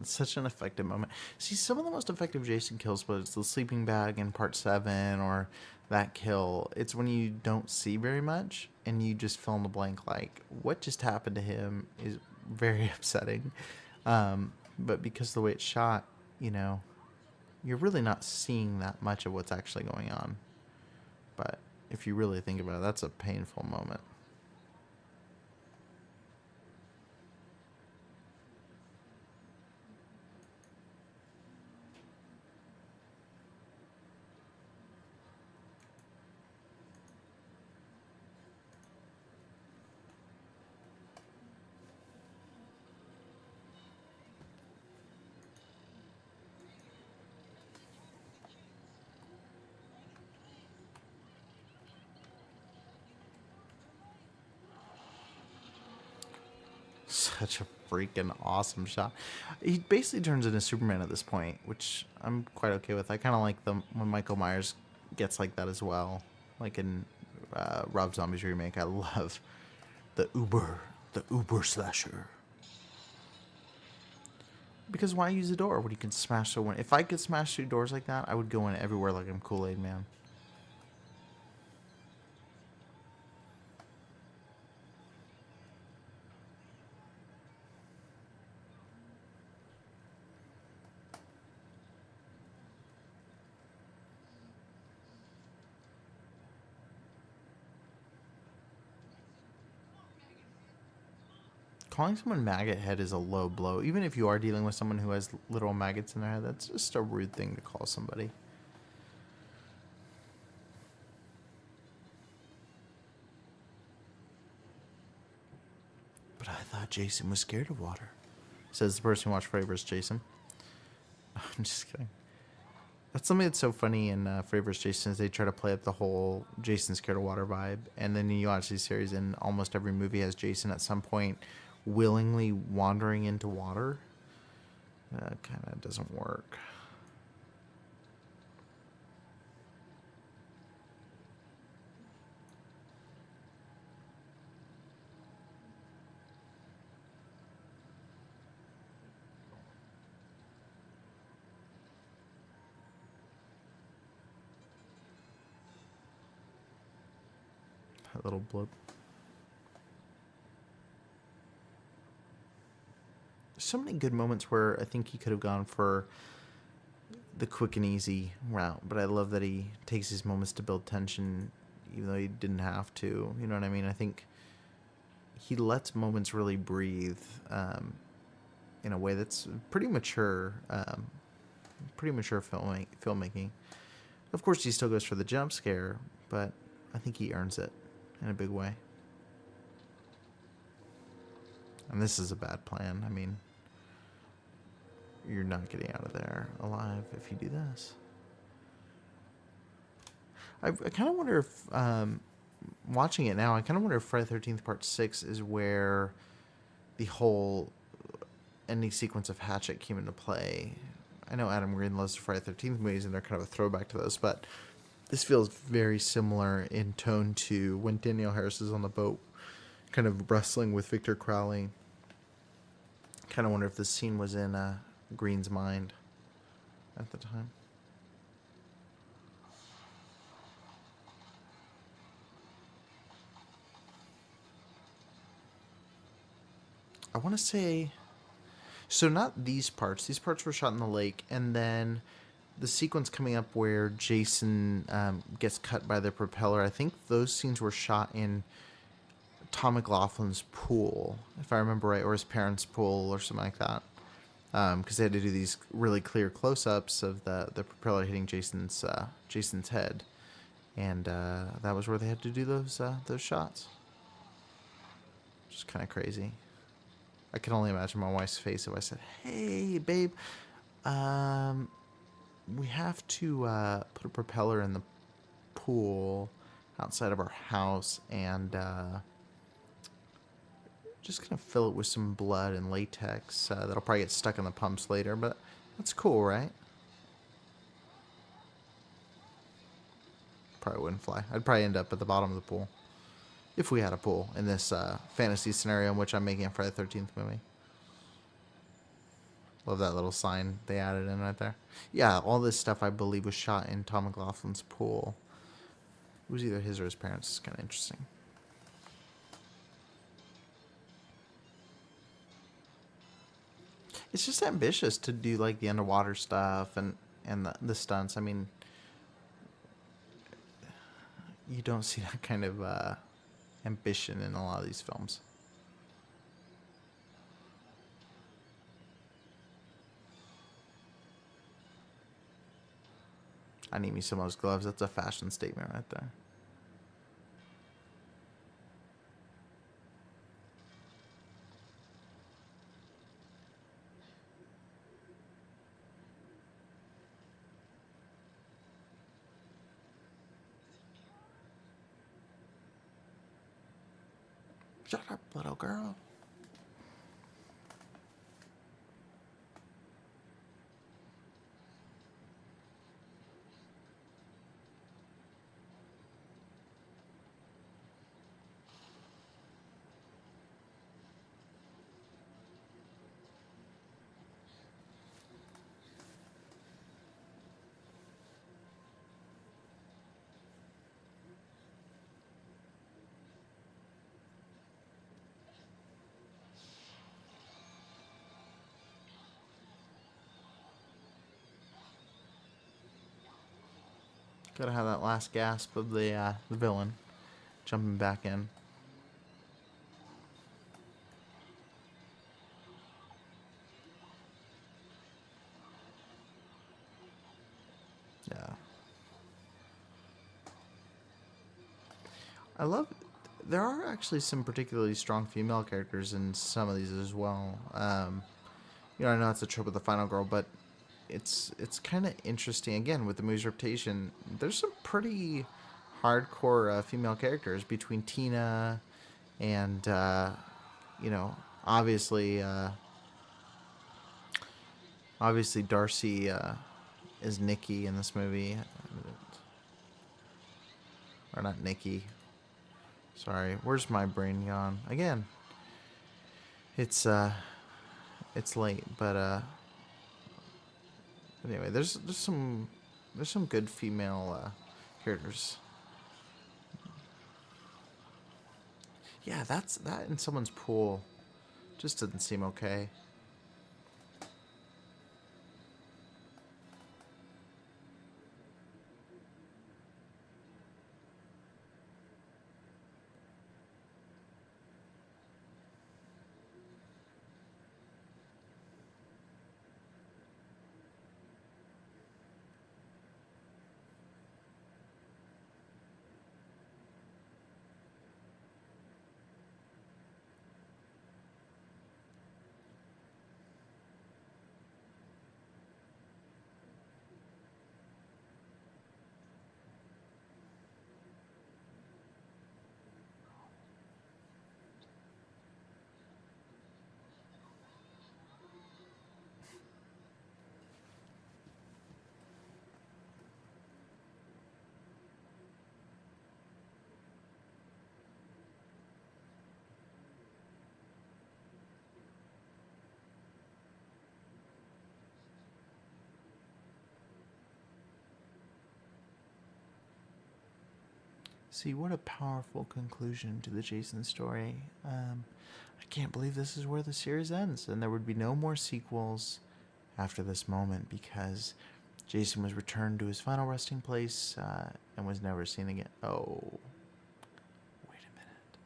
It's such an effective moment. See, some of the most effective Jason kills was the sleeping bag in Part 7 or that kill. It's when you don't see very much and you just fill in the blank, like, what just happened to him is very upsetting. But because of the way it's shot, you're really not seeing that much of what's actually going on. But if you really think about it, that's a painful moment. Such a freaking awesome shot. He basically turns into Superman at this point, which I'm quite okay with. I kind of like when Michael Myers gets like that as well. Like in Rob Zombie's remake, I love the Uber slasher. Because why use a door when you can smash through one? If I could smash through doors like that, I would go in everywhere like I'm Kool-Aid Man. Calling someone maggot head is a low blow. Even if you are dealing with someone who has literal maggots in their head, that's just a rude thing to call somebody. But I thought Jason was scared of water, says the person who watched Freddy vs. Jason. I'm just kidding. That's something that's so funny in Freddy vs. Jason is they try to play up the whole Jason scared of water vibe. And then you watch these series and almost every movie has Jason at some point willingly wandering into water. That kind of doesn't work. That little blip. So many good moments where I think he could have gone for the quick and easy route, but I love that he takes his moments to build tension, even though he didn't have to. You know what I mean? I think he lets moments really breathe in a way that's pretty mature, filmmaking. Of course, he still goes for the jump scare, but I think he earns it in a big way. And this is a bad plan. I mean, you're not getting out of there alive if you do this. I kind of wonder if, watching it now, I kind of wonder if Friday the 13th Part 6 is where the whole ending sequence of Hatchet came into play. I know Adam Green loves the Friday the 13th movies, and they're kind of a throwback to those, but this feels very similar in tone to when Danielle Harris is on the boat, kind of wrestling with Victor Crowley. Kind of wonder if this scene was in Green's mind at the time. I want to say, so not these parts. These parts were shot in the lake, and then the sequence coming up where Jason gets cut by the propeller. I think those scenes were shot in Tom McLaughlin's pool, if I remember right, or his parents' pool or something like that. Because they had to do these really clear close-ups of the propeller hitting Jason's head, and that was where they had to do those shots. Just kind of crazy. I can only imagine my wife's face if I said, "Hey, babe, we have to put a propeller in the pool outside of our house and just gonna fill it with some blood and latex. That'll probably get stuck in the pumps later, but that's cool, right?" Probably wouldn't fly. I'd probably end up at the bottom of the pool. If we had a pool in this fantasy scenario in which I'm making a Friday the 13th movie. Love that little sign they added in right there. Yeah, all this stuff I believe was shot in Tom McLaughlin's pool. It was either his or his parents'. It's kind of interesting. It's just ambitious to do like the underwater stuff and the stunts. I mean, you don't see that kind of ambition in a lot of these films. I need me some of those gloves. That's a fashion statement right there. Shut up, little girl. Gotta have that last gasp of the villain jumping back in. Yeah. I love. There are actually some particularly strong female characters in some of these as well. I know it's a trope of the final girl, but it's kind of interesting. Again, with the movie's reputation, there's some pretty hardcore female characters between Tina and you know, obviously obviously Darcy is Nikki in this movie, or not Nikki. Sorry, where's my brain gone again? It's late, but anyway, there's some good female characters. Yeah, that in someone's pool just doesn't seem okay. See, what a powerful conclusion to the Jason story. I can't believe this is where the series ends, and there would be no more sequels after this moment because Jason was returned to his final resting place and was never seen again. Oh, wait a minute.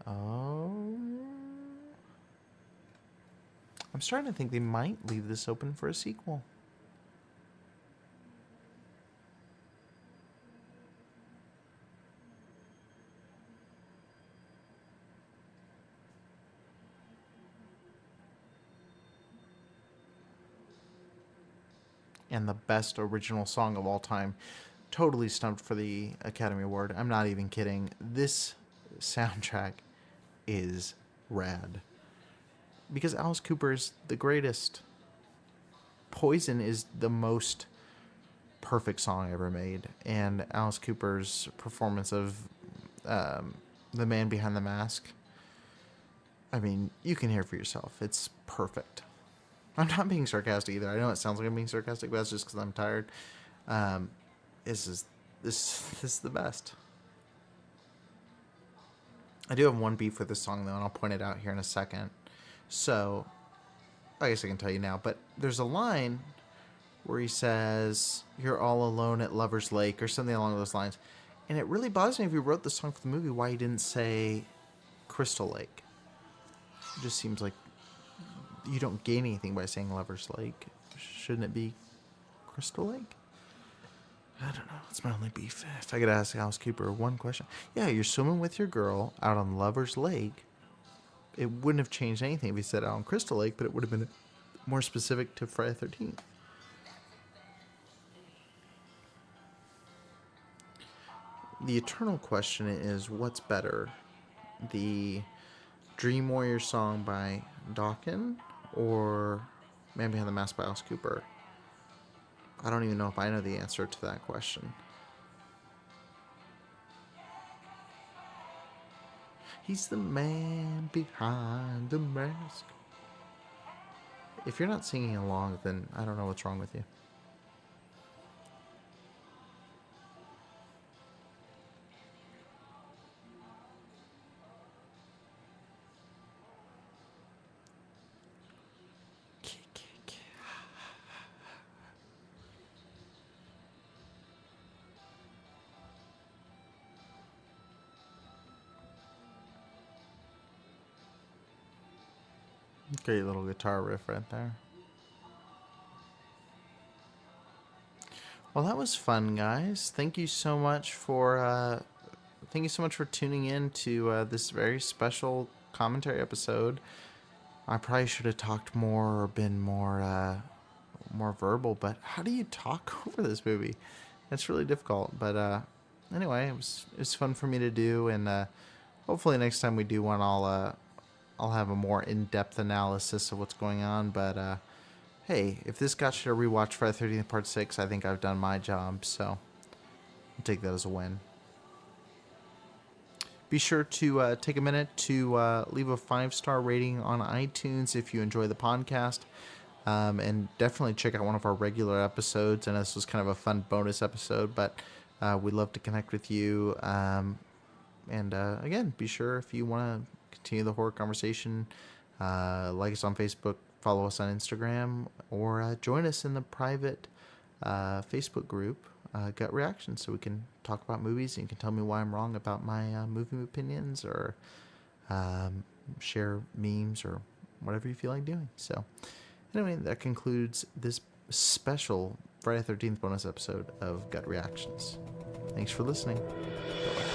Oh. I'm starting to think they might leave this open for a sequel. And the best original song of all time. Totally stumped for the Academy Award. I'm not even kidding. This soundtrack is rad. Because Alice Cooper is the greatest. Poison is the most perfect song ever made. And Alice Cooper's performance of the man behind the mask, I mean, you can hear for yourself. It's perfect. I'm not being sarcastic either. I know it sounds like I'm being sarcastic, but that's just because I'm tired. This is the best. I do have one beef with this song though, and I'll point it out here in a second. So, I guess I can tell you now. But there's a line where he says, "You're all alone at Lover's Lake," or something along those lines, and it really bothers me if he wrote the song for the movie why he didn't say Crystal Lake. It just seems like you don't gain anything by saying Lover's Lake. Shouldn't it be Crystal Lake? I don't know. It's my only beef. If I could ask Alice Cooper one question. Yeah, you're swimming with your girl out on Lover's Lake. It wouldn't have changed anything if he said out on Crystal Lake, but it would have been more specific to Friday the 13th. The eternal question is, what's better? The Dream Warrior song by Dawkins or Man Behind the Mask by Alice Cooper? I don't even know if I know the answer to that question. He's the man behind the mask. If you're not singing along, then I don't know what's wrong with you. Great little guitar riff right there. Well, that was fun, guys. Thank you so much for tuning in to this very special commentary episode. I probably should have talked more or been more verbal, but how do you talk over this movie? It's really difficult. But anyway, it was fun for me to do, and hopefully next time we do one, I'll have a more in-depth analysis of what's going on. But hey, if this got you to rewatch Friday the 13th Part 6, I think I've done my job, so I'll take that as a win. Be sure to take a minute to leave a 5-star rating on iTunes if you enjoy the podcast. And definitely check out one of our regular episodes. And this was kind of a fun bonus episode, but we'd love to connect with you. Again, be sure if you want to continue the horror conversation, like us on Facebook, follow us on Instagram, or join us in the private Facebook group, Gut Reaction, so we can talk about movies and you can tell me why I'm wrong about my movie opinions, or share memes or whatever you feel like doing. So anyway, that concludes this special Friday the 13th bonus episode of Gut Reactions. Thanks for listening. Bye-bye.